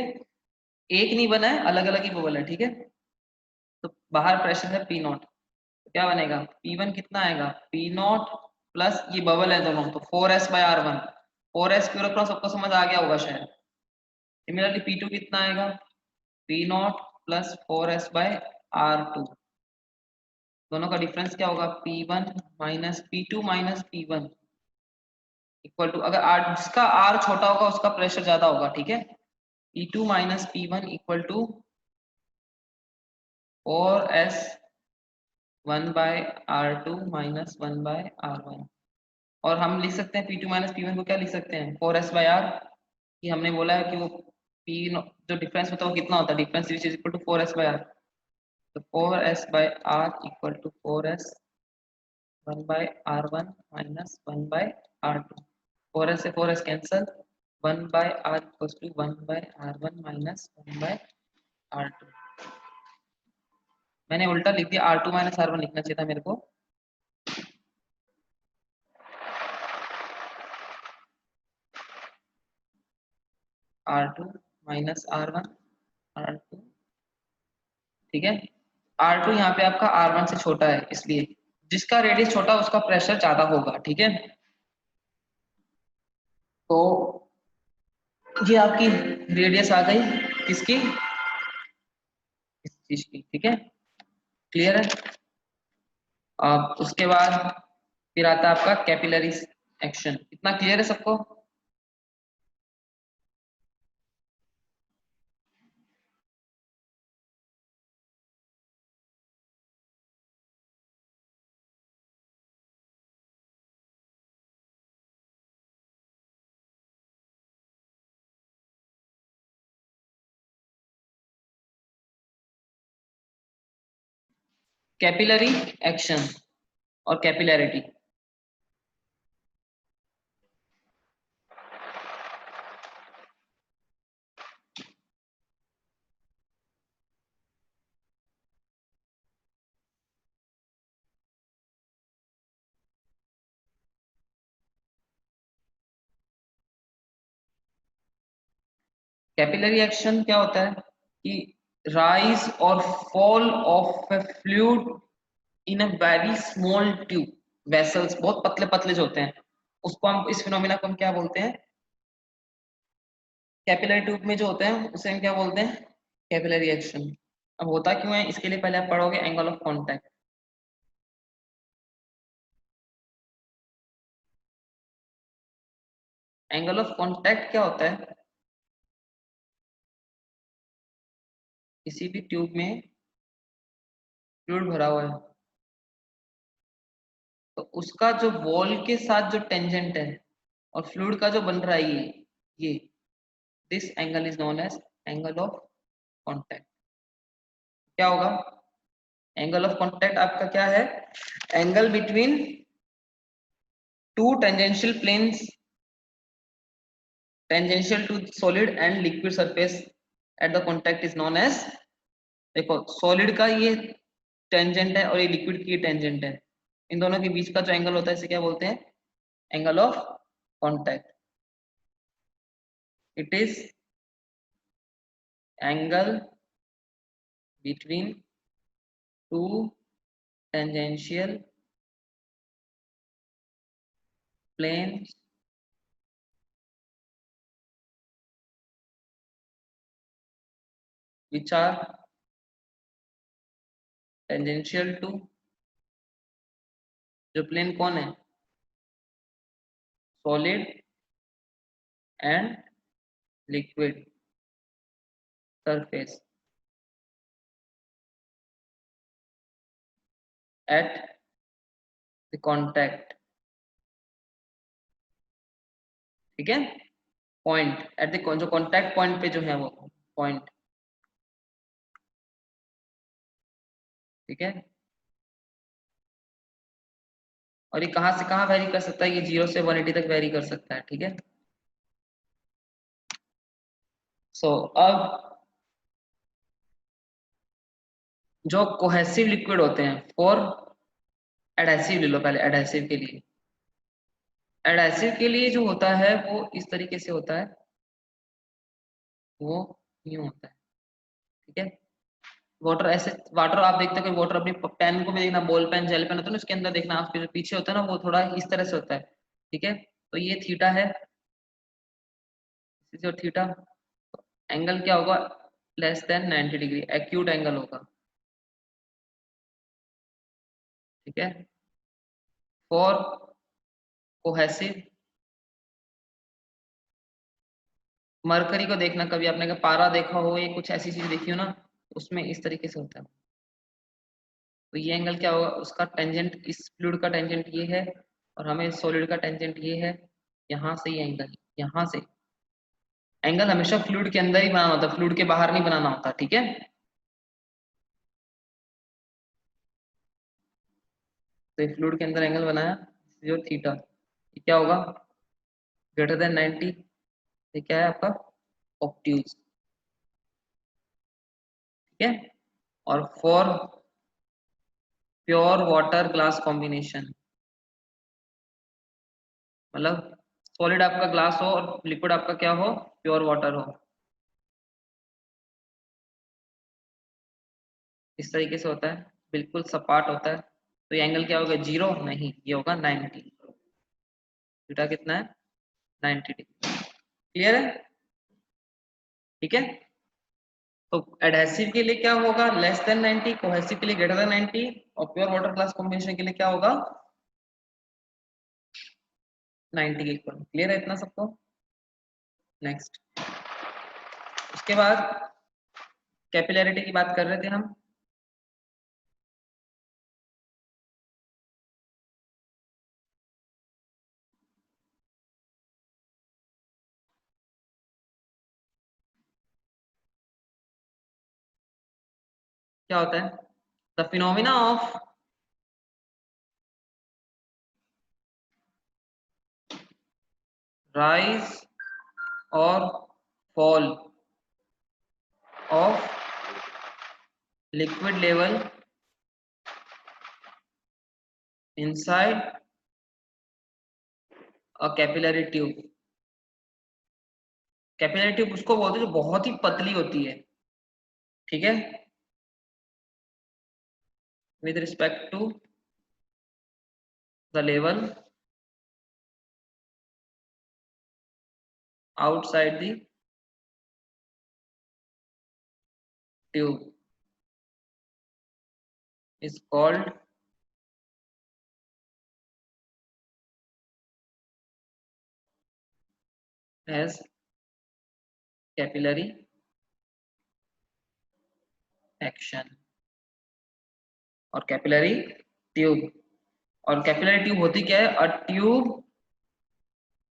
एक नहीं बना है, अलग अलग ही बबल है, ठीक है। तो बाहर प्रेशर है P0, तो क्या बनेगा, P1 कितना आएगा, P0 प्लस ये बबल है दोनों, तो 4s/R1, 4s प्योर क्रॉस सबको समझ आ गया होगा शायद। सिमिलरली P2 कितना आएगा, P0 प्लस 4s/R2, दोनों का डिफरेंस क्या होगा, P1 minus P2 minus P1 equal to, अगर R जिसका R छोटा होगा उसका प्रेशर ज्यादा होगा, ठीक है। P2 minus P1 equal to 4s1/R2 minus 1/R1। और हम लिख सकते हैं P2 माइनस P1 को क्या लिख सकते हैं, 4s/R, कि हमने बोला है कि वो P जो डिफरेंस होता है वो कितना होता है, difference which is equal to 4s/R। तो 4s/R equal to 4s 1/R1 minus 1/R2, 4s से 4s cancel, 1/R equal to 1/R1 minus 1/R2। मैंने उल्टा लिख दिया, R2 माइनस R1 लिखना चाहिए था मेरे को। R2 माइनस R1, R2, ठीक है। R2 यहाँ पे आपका R1 से छोटा है, इसलिए जिसका रेडियस छोटा उसका प्रेशर ज्यादा होगा, ठीक है। तो ये आपकी रेडियस आ गई, किसकी, इस चीज की, ठीक है, क्लियर है। अब उसके बाद फिर आता है आपका कैपिलरी एक्शन, इतना क्लियर है सबको। कैपिलरी एक्शन और कैपिलैरिटी, कैपिलरी एक्शन क्या होता है कि राइज और fall of a fluid in a very small tube vessels, बहुत पतले पतले जो होते हैं, उसको हम, इस फिनोमिना को हम क्या बोलते हैं, कैपिलरी ट्यूब में जो होते हैं उसे हम क्या बोलते हैं, कैपिलरी एक्शन। अब होता क्यों है, इसके लिए पहले आप पढ़ोगे angle of contact. Angle of contact क्या होता है, किसी भी ट्यूब में फ्लूइड भरा हुआ है, तो उसका जो वॉल के साथ जो टेंजेंट है और फ्लूइड का जो बन रहा है ये this angle is known as angle of contact. क्या होगा, एंगल ऑफ कांटेक्ट आपका क्या है, angle between two tangential planes, tangential to solid and liquid surface at the contact is known as, देखो सॉलिड का ये टेंजेंट है और ये लिक्विड की टेंजेंट है, इन दोनों के बीच का जो एंगल होता है इसे क्या बोलते हैं, angle of contact. It is angle between two tangential planes which are tangential to, जो प्लेन कौन है, solid and liquid surface at the contact, ठीक है, पॉइंट एट द, जो कॉन्टैक्ट पॉइंट पे जो है वो पॉइंट, ठीक है। और ये कहाँ से कहाँ वेरी कर सकता है, ये 0 से 180 तक वेरी कर सकता है, ठीक है। सो अब जो कोहेसिव लिक्विड होते हैं, फॉर एडहेसिव ले लो पहले, एडहेसिव के लिए, एडहेसिव के लिए जो होता है वो इस तरीके से होता है, वो यूं होता है, ठीक है। वाटर ऐसे, वाटर आप देखते हो कि वाटर अपनी पेन को भी देखना, बॉल पेन जेल पेन होता है ना, उसके अंदर देखना आपके जो पीछे होता है ना, वो थोड़ा इस तरह से होता है, ठीक है। तो ये थीटा है, जो थीटा, एंगल क्या होगा, less than 90 degree, acute angle होगा, ठीक है। फॉर कोहेसिव, मरकरी को देखना, कभी आपने का पारा देखा हो, ये कुछ ऐसी चीज देखी हो ना, उसमें इस तरीके से होता है। तो ये एंगल क्या होगा, उसका टेंजेंट, इस फ्लूइड का टेंजेंट ये है, और हमें सॉलिड का टेंजेंट ये है, यहाँ से ये एंगल, यहाँ से एंगल हमेशा फ्लूइड के अंदर ही बनाना होता है, फ्लूइड के बाहर नहीं बनाना होता, ठीक है। तो फ्लूइड के अंदर एंगल बनाया, जो थीटा, ये क्या होगा, ग्रेटर देन 90, ये क्या है आपका, ऑब्ट्यूज, ठीक है। और for pure water glass combination, मतलब सॉलिड आपका ग्लास हो और लिक्विड आपका क्या हो, प्योर वाटर हो, इस तरीके से होता है, बिल्कुल सपाट होता है। तो ये एंगल क्या होगा, 0 नहीं, ये होगा 90, थीटा कितना है, 90 डिग्री, क्लियर है, ठीक है। तो एडहेसिव के लिए क्या होगा, लेस देन 90, कोहेसिव के लिए ग्रेटर देन 90, और प्योर वाटर ग्लास कॉम्बिनेशन के लिए क्या होगा, 90 के इक्वल, क्लियर है इतना सबको। नेक्स्ट, उसके बाद कैपिलैरिटी की बात कर रहे थे हम, क्या होता है, द फिनोमिना ऑफ राइज और fall of liquid level inside a capillary tube, capillary tube उसको बोलते हैं जो बहुत ही पतली होती है, ठीक है, with respect to the level outside the tube is called as capillary action और कैपिलरी ट्यूब। और कैपिलरी ट्यूब होती क्या है, a tube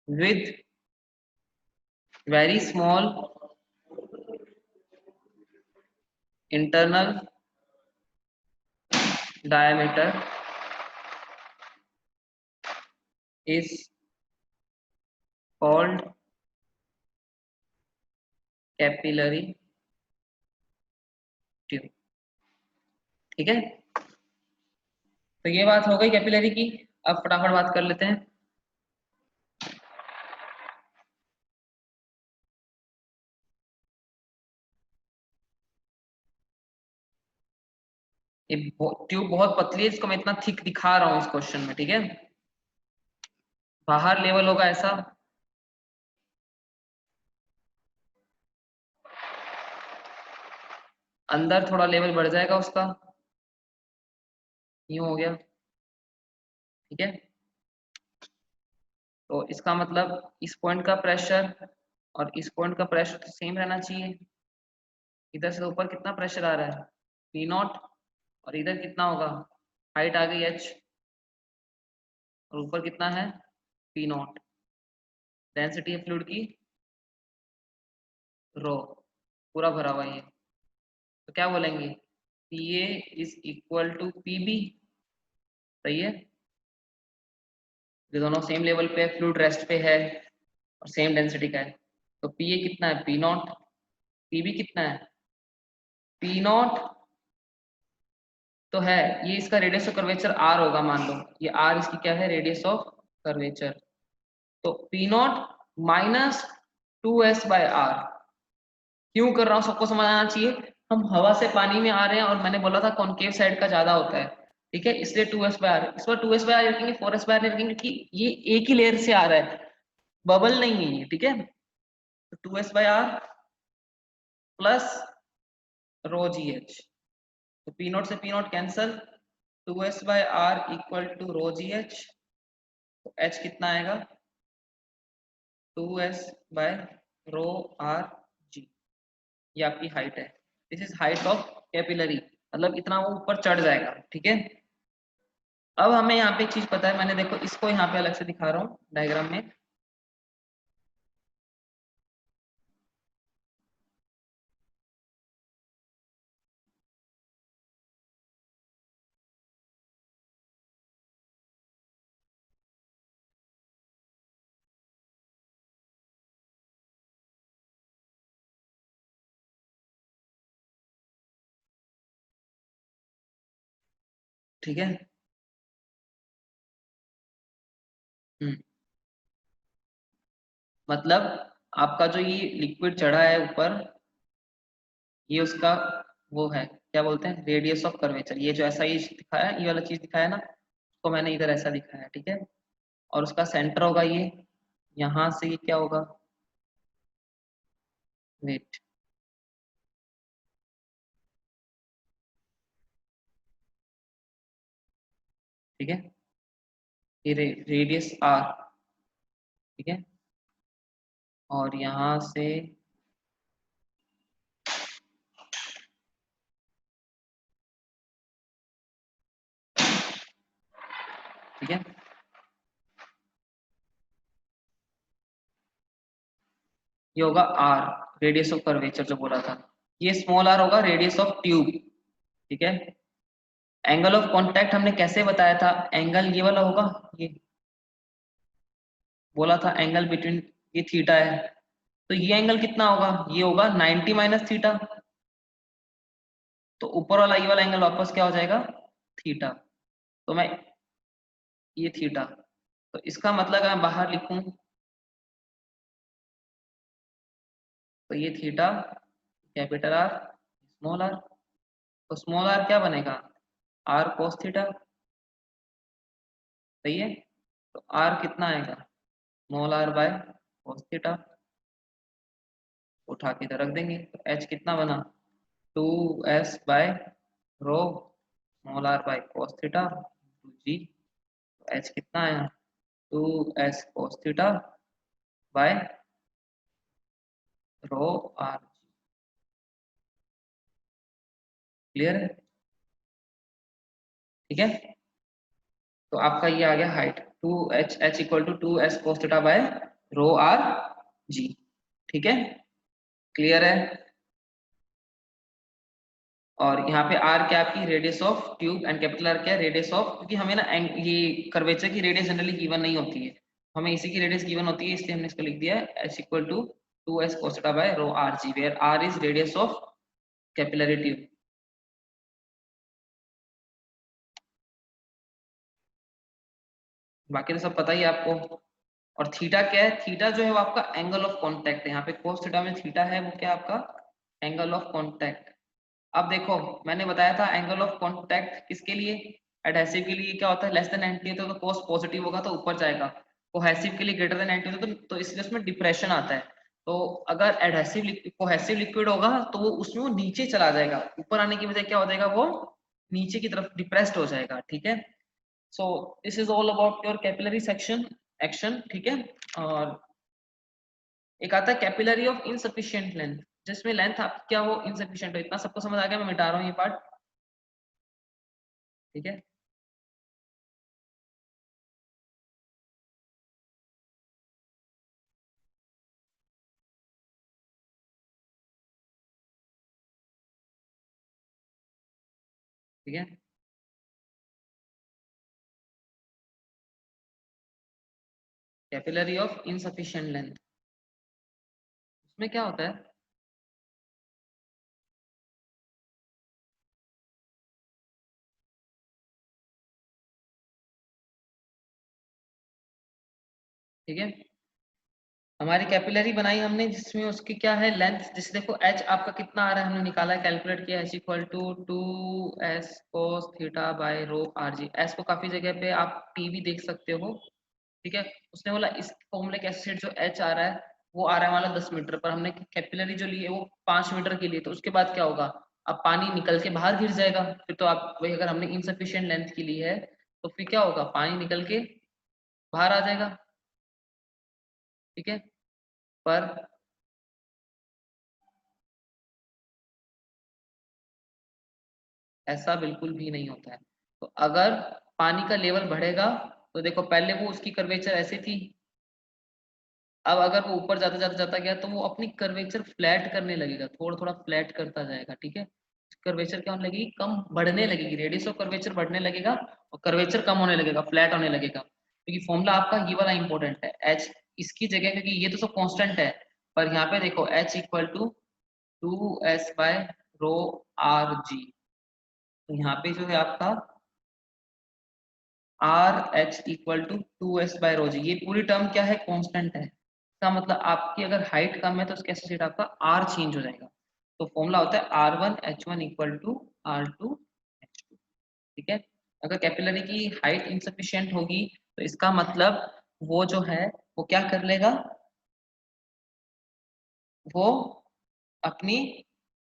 with very small internal diameter is called capillary tube, ठीक है। तो ये बात हो गई कैपिलरी की, अब फटाफट बात कर लेते हैं, ये ट्यूब बहुत पतली है, इसको मैं इतना थिक दिखा रहा हूँ इस क्वेश्चन में, ठीक है। बाहर लेवल होगा ऐसा, अंदर थोड़ा लेवल बढ़ जाएगा उसका, यूं हो गया, ठीक है। तो इसका मतलब इस पॉइंट का प्रेशर और इस पॉइंट का प्रेशर तो सेम रहना चाहिए। इधर से ऊपर कितना प्रेशर आ रहा है, पी नॉट, और इधर कितना होगा, हाइट आ गई एच, और ऊपर कितना है, पी नॉट, डेंसिटी है फ्लूइड की रो, पूरा भरा हुआ है ये। तो क्या बोलेंगे, P A is equal to P B, सही है। ये दोनों सेम लेवल पे है, फ्लूइड रेस्ट पे है और सेम डेंसिटी का है। तो पी ए कितना है, पी नॉट, पी बी कितना है, पी नॉट तो है, ये इसका रेडियस ऑफ कर्वेचर आर होगा, मान लो ये आर इसकी क्या है, रेडियस ऑफ कर्वेचर। तो P naught minus 2s by R, क्यों कर रहा हूँ सबको समझ आना चाहिए। हम हवा से पानी में आ रहे हैं और मैंने बोला था कॉनकेव साइड का ज्यादा होता है, ठीक है, इसलिए 2s बाय आर। इस बार 2s बाय आर रखेंगे, 4s बाय आर रखेंगे कि ये एक ही लेयर से आ रहा है, बबल नहीं है ये, ठीक है। तो 2s by R plus rho ji H, तो पी नॉट से P naught cancel, 2s by R equal to rho ji H, तो एच कितना आएगा, 2s by rho R G, ये आपकी हाइट है। This is height of capillary, मतलब इतना वो ऊपर चढ़ जाएगा, ठीक है। अब हमें यहाँ पे एक चीज पता है, मैंने देखो इसको यहाँ पे अलग से दिखा रहा हूँ डायग्राम में, ठीक है। हम्म, मतलब आपका जो ये लिक्विड चढ़ा है ऊपर, ये उसका वो है, क्या बोलते हैं, रेडियस ऑफ कर्वेचर। ये जो ऐसा ये दिखाया है, ये वाला चीज दिखाया है ना, उसको मैंने इधर ऐसा दिखाया है, ठीक है। और उसका सेंटर होगा ये, यहाँ से ये क्या होगा, वेट, ठीक है, ये रेडियस आर, ठीक है। और यहाँ से ठीक है, ये होगा आर, रेडियस ऑफ कर्वेचर जो बोला था। ये स्मॉल आर होगा रेडियस ऑफ ट्यूब, ठीक है। एंगल ऑफ कांटेक्ट हमने कैसे बताया था, एंगल ये वाला होगा, ये बोला था एंगल बिटवीन, ये थीटा है, तो ये एंगल कितना होगा, ये होगा 90 माइनस थीटा, तो ऊपर वाला ये वाला एंगल वापस क्या हो जाएगा, थीटा। तो मैं ये थीटा, तो इसका मतलब अगर मैं बाहर लिखूं तो ये theta, capital R, small r, तो स्मॉल आर क्या बनेगा, आर कोस थीटा, सही है। तो आर कितना आएगा, small are by cos theta, उठा के इधर रख देंगे, तो एच कितना बना, 2s by rho small are by cos theta G, तो एच कितना आया, 2s cos theta by rho R, clear है, ठीक है। तो आपका ये आ गया height, H equal to 2s cos theta by rho are G, ठीक है, क्लियर है। और यहाँ पे आर क्या आपकी radius of tube, and capital R क्या है, रेडियस ऑफ, क्योंकि हमें ना ये कर्वेचर की रेडियस जनरली गिवन नहीं होती है, हमें इसी की रेडियस गिवन होती है, इसलिए हमने इसको लिख दिया है h equal to 2s cos theta by rho are g, where r is radius of capillary tube. बाकी तो सब पता ही है आपको। और थीटा क्या है, थीटा जो है वो आपका एंगल ऑफ कांटेक्ट है, यहाँ पे cos थीटा में थीटा है वो क्या आपका एंगल ऑफ कांटेक्ट। अब देखो मैंने बताया था एंगल ऑफ कांटेक्ट किसके लिए, एडहेसिव के लिए क्या होता है, लेस देन 90 है तो कोस पॉजिटिव होगा तो ऊपर जाएगा, कोहेसिव के लिए ग्रेटर देन 90 होता है तो इसलिए उसमें डिप्रेशन आता है। तो अगर एडहेसिव कोहेसिव लिक्विड होगा तो वो उसमें वो नीचे चला जाएगा, ऊपर आने की बजाय क्या हो जाएगा, वो नीचे की तरफ डिप्रेस्ड हो जाएगा, ठीक है। So this is all about your capillary section action, ठीक है। और एक आता है कैपिलरी ऑफ इनसफिशिएंट लेंथ, जिसमें लेंथ आपकी क्या हो, इनसफिशिएंट हो। इतना सबको समझ आ गया, मैं मिटा रहा हूँ ये पार्ट, ठीक है। ठीक है, कैपिलरी ऑफ इनसफिशिएंट लेंथ, उसमें क्या होता है, ठीक है। हमारी कैपिलरी बनाई हमने जिसमें उसकी क्या है लेंथ, जैसे देखो एच आपका कितना आ रहा है हमने निकाला है, कैलकुलेट किया, h equal to 2s cos theta by rho are g. S को काफी जगह पे आप टी भी देख सकते हो, ठीक है। उसने बोला इस फॉर्मूले के एसिड जो एच आ रहा है वो आ रहा है हमारा 10 मीटर पर, हमने कैपिलरी जो ली है वो 5 मीटर के लिए, तो उसके बाद क्या होगा, अब पानी निकल के बाहर गिर जाएगा, फिर तो आप वही, अगर हमने इनसफिशिएंट लेंथ की ली है तो फिर क्या होगा, पानी निकल के बाहर आ जाएगा, ठीक है। पर ऐसा बिल्कुल भी नहीं होता है। तो अगर पानी का लेवल बढ़ेगा तो देखो पहले वो उसकी कर्वेचर ऐसी थी, अब अगर वो ऊपर जाता जाता जाता गया तो वो अपनी कर्वेचर फ्लैट करने लगेगा, थोड़ा थोड़ा फ्लैट करता जाएगा, ठीक है। कर्वेचर क्या होने लगेगी, कम बढ़ने लगेगी, रेडियस ऑफ कर्वेचर बढ़ने लगेगा और कर्वेचर कम होने लगेगा, फ्लैट होने लगेगा, क्योंकि फॉर्मूला आपका ये वाला इंपॉर्टेंट है, एच इसकी जगह, क्योंकि ये तो सब कांस्टेंट है, पर यहाँ पे देखो H equal to 2s by rho are G, तो यहाँ पे जो है आपका R H equal to 2s by rho G, ये पूरी टर्म क्या है, कांस्टेंट है। इसका मतलब आपकी अगर हाइट कम है तो उसके एसोसिएट आपका आर चेंज हो जाएगा, तो फॉर्मूला होता है R1H1 इक्वल टू R2H2, ठीक है। अगर कैपिलरी की हाइट इनसफिशिएंट होगी तो इसका मतलब वो जो है वो क्या कर लेगा, वो अपनी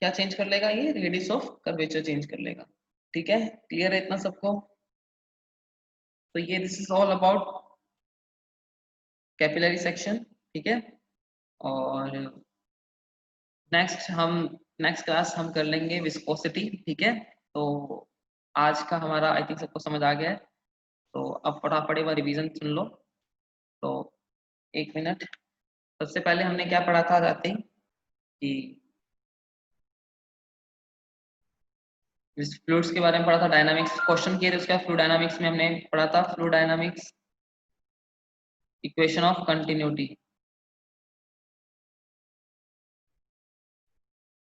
क्या चेंज कर लेगा, ये रेडियस ऑफ कर्वेचर चेंज कर लेगा, ठीक है। क्लियर है इतना सबको, तो ये this is all about capillary section, ठीक है। और नेक्स्ट क्लास हम कर लेंगे विस्कोसिटी, ठीक है। तो आज का हमारा आई थिंक सबको समझ आ गया है, तो अब फटाफट एक बार रिवीजन सुन लो। तो 1 मिनट, सबसे पहले हमने क्या पढ़ा था जाते ही कि फ्लूइड्स के बारे में पढ़ा था, डायनामिक्स क्वेश्चन किए थे, उसका फ्लूइड डायनामिक्स में हमने पढ़ा था fluid dynamics equation of continuity,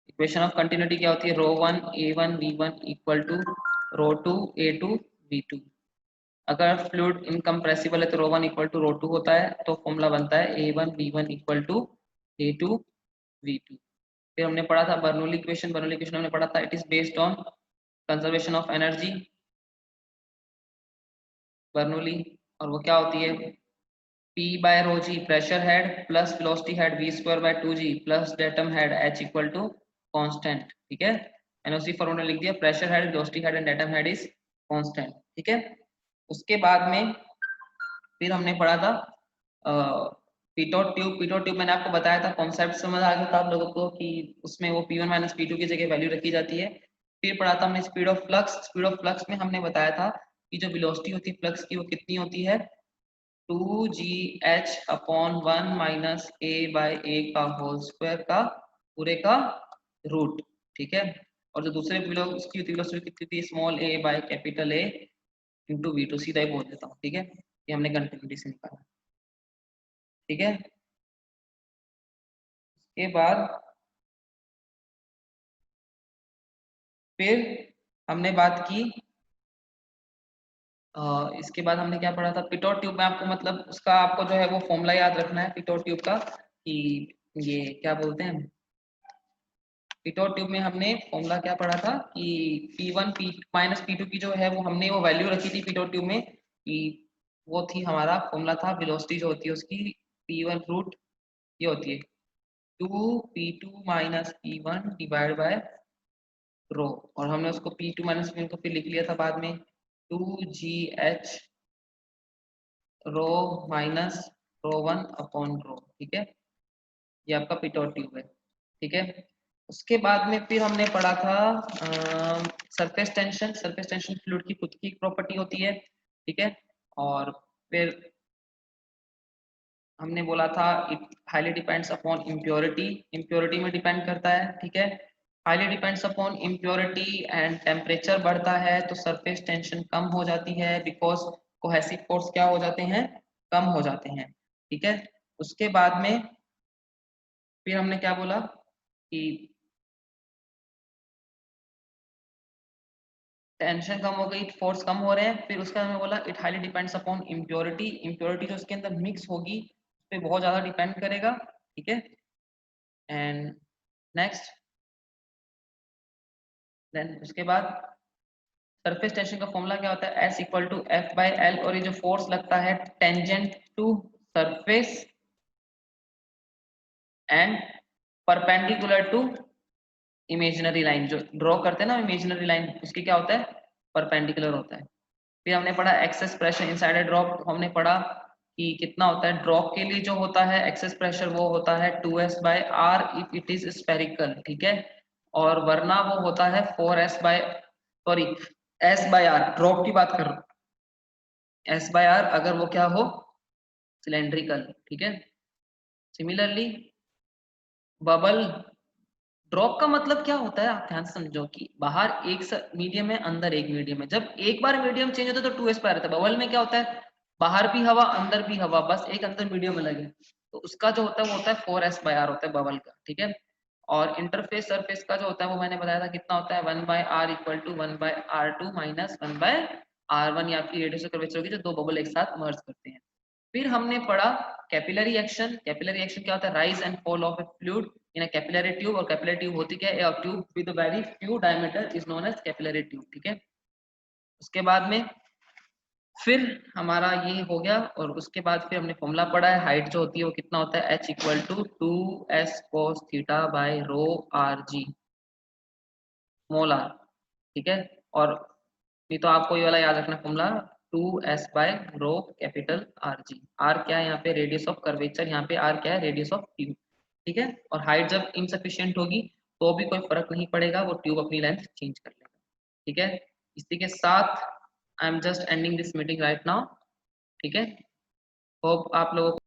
equation of continuity क्या होती है, rho 1 A1 V1 equal to row 2 A2 V2। अगर फ्लूइड इनकम्प्रेसिबल है तो रो 1 इक्वल टू रो 2 होता है, तो फॉर्मूला बनता है A1 V1 equal to A2 V2। फिर हमने पढ़ा था बर्नौली इक्वेशन, बर्नौली इक्वेशन हमने पढ़ा था it is based on conservation of energy, Bernoulli, और वो क्या होती है, P by rho g pressure head plus velocity head V square by 2g plus datum head H equal to constant, ठीक है। मैंने उसी फॉर्मूला लिख दिया, pressure head velocity head and datum head is constant, ठीक है। उसके बाद में फिर हमने पढ़ा था पीटो ट्यूब मैंने आपको बताया था, कॉन्सेप्ट समझ आ गया था आप लोगों को कि उसमें वो P1 माइनस P2 की जगह वैल्यू रखी जाती है। फिर पढ़ा था हमने speed of flux, speed of flux में हमने बताया था कि जो वेलोसिटी होती है फ्लक्स की वो कितनी होती है, 2gh upon 1 minus a by a का होल स्क्वायर का पूरे का रूट, ठीक है। और जो दूसरे उसकी वेलोसिटी कितनी थी, small a by capital A into V2, सीधा ही बोल देता हूँ, ठीक है। ये हमने कंटिन्यूटी से निकाला, ठीक है। के बाद फिर हमने बात की, इसके बाद हमने क्या पढ़ा था, पिटोट ट्यूब में आपको मतलब उसका आपको जो है वो फॉर्मूला याद रखना है पिटोट ट्यूब का, कि ये क्या बोलते हैं, पिटोट ट्यूब में हमने फॉर्मूला क्या पढ़ा था कि P1 P माइनस P2 की जो है वो हमने वो वैल्यू रखी थी पिटोट ट्यूब में कि वो थी हमारा फॉर्मूला था वेलोसिटी जो होती है उसकी P1 रूट ये होती है 2P2 minus P1 divide by रो, और हमने उसको P2 माइनस P1 को फिर लिख लिया था बाद में 2GH रो माइनस रो 1 अपॉन रो। ठीक है, ये आपका पिटोट ट्यूब है। ठीक है, उसके बाद में फिर हमने पढ़ा था surface tension. Surface tension fluid की खुद की प्रॉपर्टी होती है। ठीक है, और फिर हमने बोला था it highly depends upon impurity, impurity में डिपेंड करता है। ठीक है, highly depends upon impurity and temperature बढ़ता है तो सरफेस टेंशन कम हो जाती है बिकॉज कोहेसिव फोर्स क्या हो जाते हैं, कम हो जाते हैं। ठीक है, उसके बाद में फिर हमने क्या बोला कि टेंशन कम हो गई, फोर्स कम हो रहे हैं। फिर उसका हमने बोला it highly depends upon impurity, impurity जो उसके अंदर मिक्स होगी उस पर बहुत ज्यादा डिपेंड करेगा। ठीक है, एंड नेक्स्ट देन उसके बाद सरफेस टेंशन का फॉर्मूला क्या होता है, S equal to F by L, और ये जो फोर्स लगता है tangent to surface and perpendicular to imaginary line, जो ड्रॉ करते हैं ना इमेजिनरी लाइन, उसकी क्या होता है, परपेंडिकुलर होता है। फिर हमने पढ़ा access pressure inside a drop, हमने पढ़ा कि कितना होता है ड्रॉप के लिए जो होता है एक्सेस प्रेशर वो होता है 2s by R if it is spherical. ठीक है, और वरना वो होता है 4s by sorry s by R, drop की बात कर रहा हूँ, s बाय आर अगर वो क्या हो सिलेंड्रिकल। ठीक है, सिमिलरली बबल ड्रॉप का मतलब क्या होता है, आप ध्यान से समझो कि बाहर एक मीडियम है अंदर एक मीडियम है, जब एक बार मीडियम चेंज होता है तो 2s पे आ रहता है। बबल में क्या होता है, बाहर भी हवा अंदर भी हवा, बस एक अंदर मीडियम अलग है, तो उसका जो होता है वो होता है 4s बाय आर होता है बबल का। ठीक है, और इंटरफेस सरफेस का जो होता है वो मैंने बताया था कितना होता है 1 by R equal to 1 by R2 minus 1 by R1, या आपकी रेडियस कर्वेचर होगी जो दो बबल एक साथ मर्ज करते हैं। फिर हमने पढ़ा कैपिलरी एक्शन। कैपिलरी एक्शन क्या होता है, rise and fall of a fluid in a capillary tube, और कैपिलरी ट्यूब होती क्या है, a tube with very few diameter is known as capillary tube. ठीक है, उसके बाद में फिर हमारा ये हो गया, और उसके बाद फिर हमने फॉर्मूला पढ़ा है हाइट जो होती है वो कितना होता है, H equal to 2s cos theta by rho RG मोल R। ठीक है, और नहीं तो आपको ये वाला याद रखना formula 2s by row capital RG। R क्या है यहाँ पे, रेडियस ऑफ कर्वेचर, यहाँ पे R क्या है, रेडियस ऑफ ट्यूब। ठीक है, और हाइट जब इनसफिशिएंट होगी तो भी कोई फर्क नहीं पड़ेगा, वो ट्यूब अपनी लेंथ चेंज कर लेगा। ठीक है, इसी के साथ I am just ending this meeting right now. ठीक है, होप आप लोगों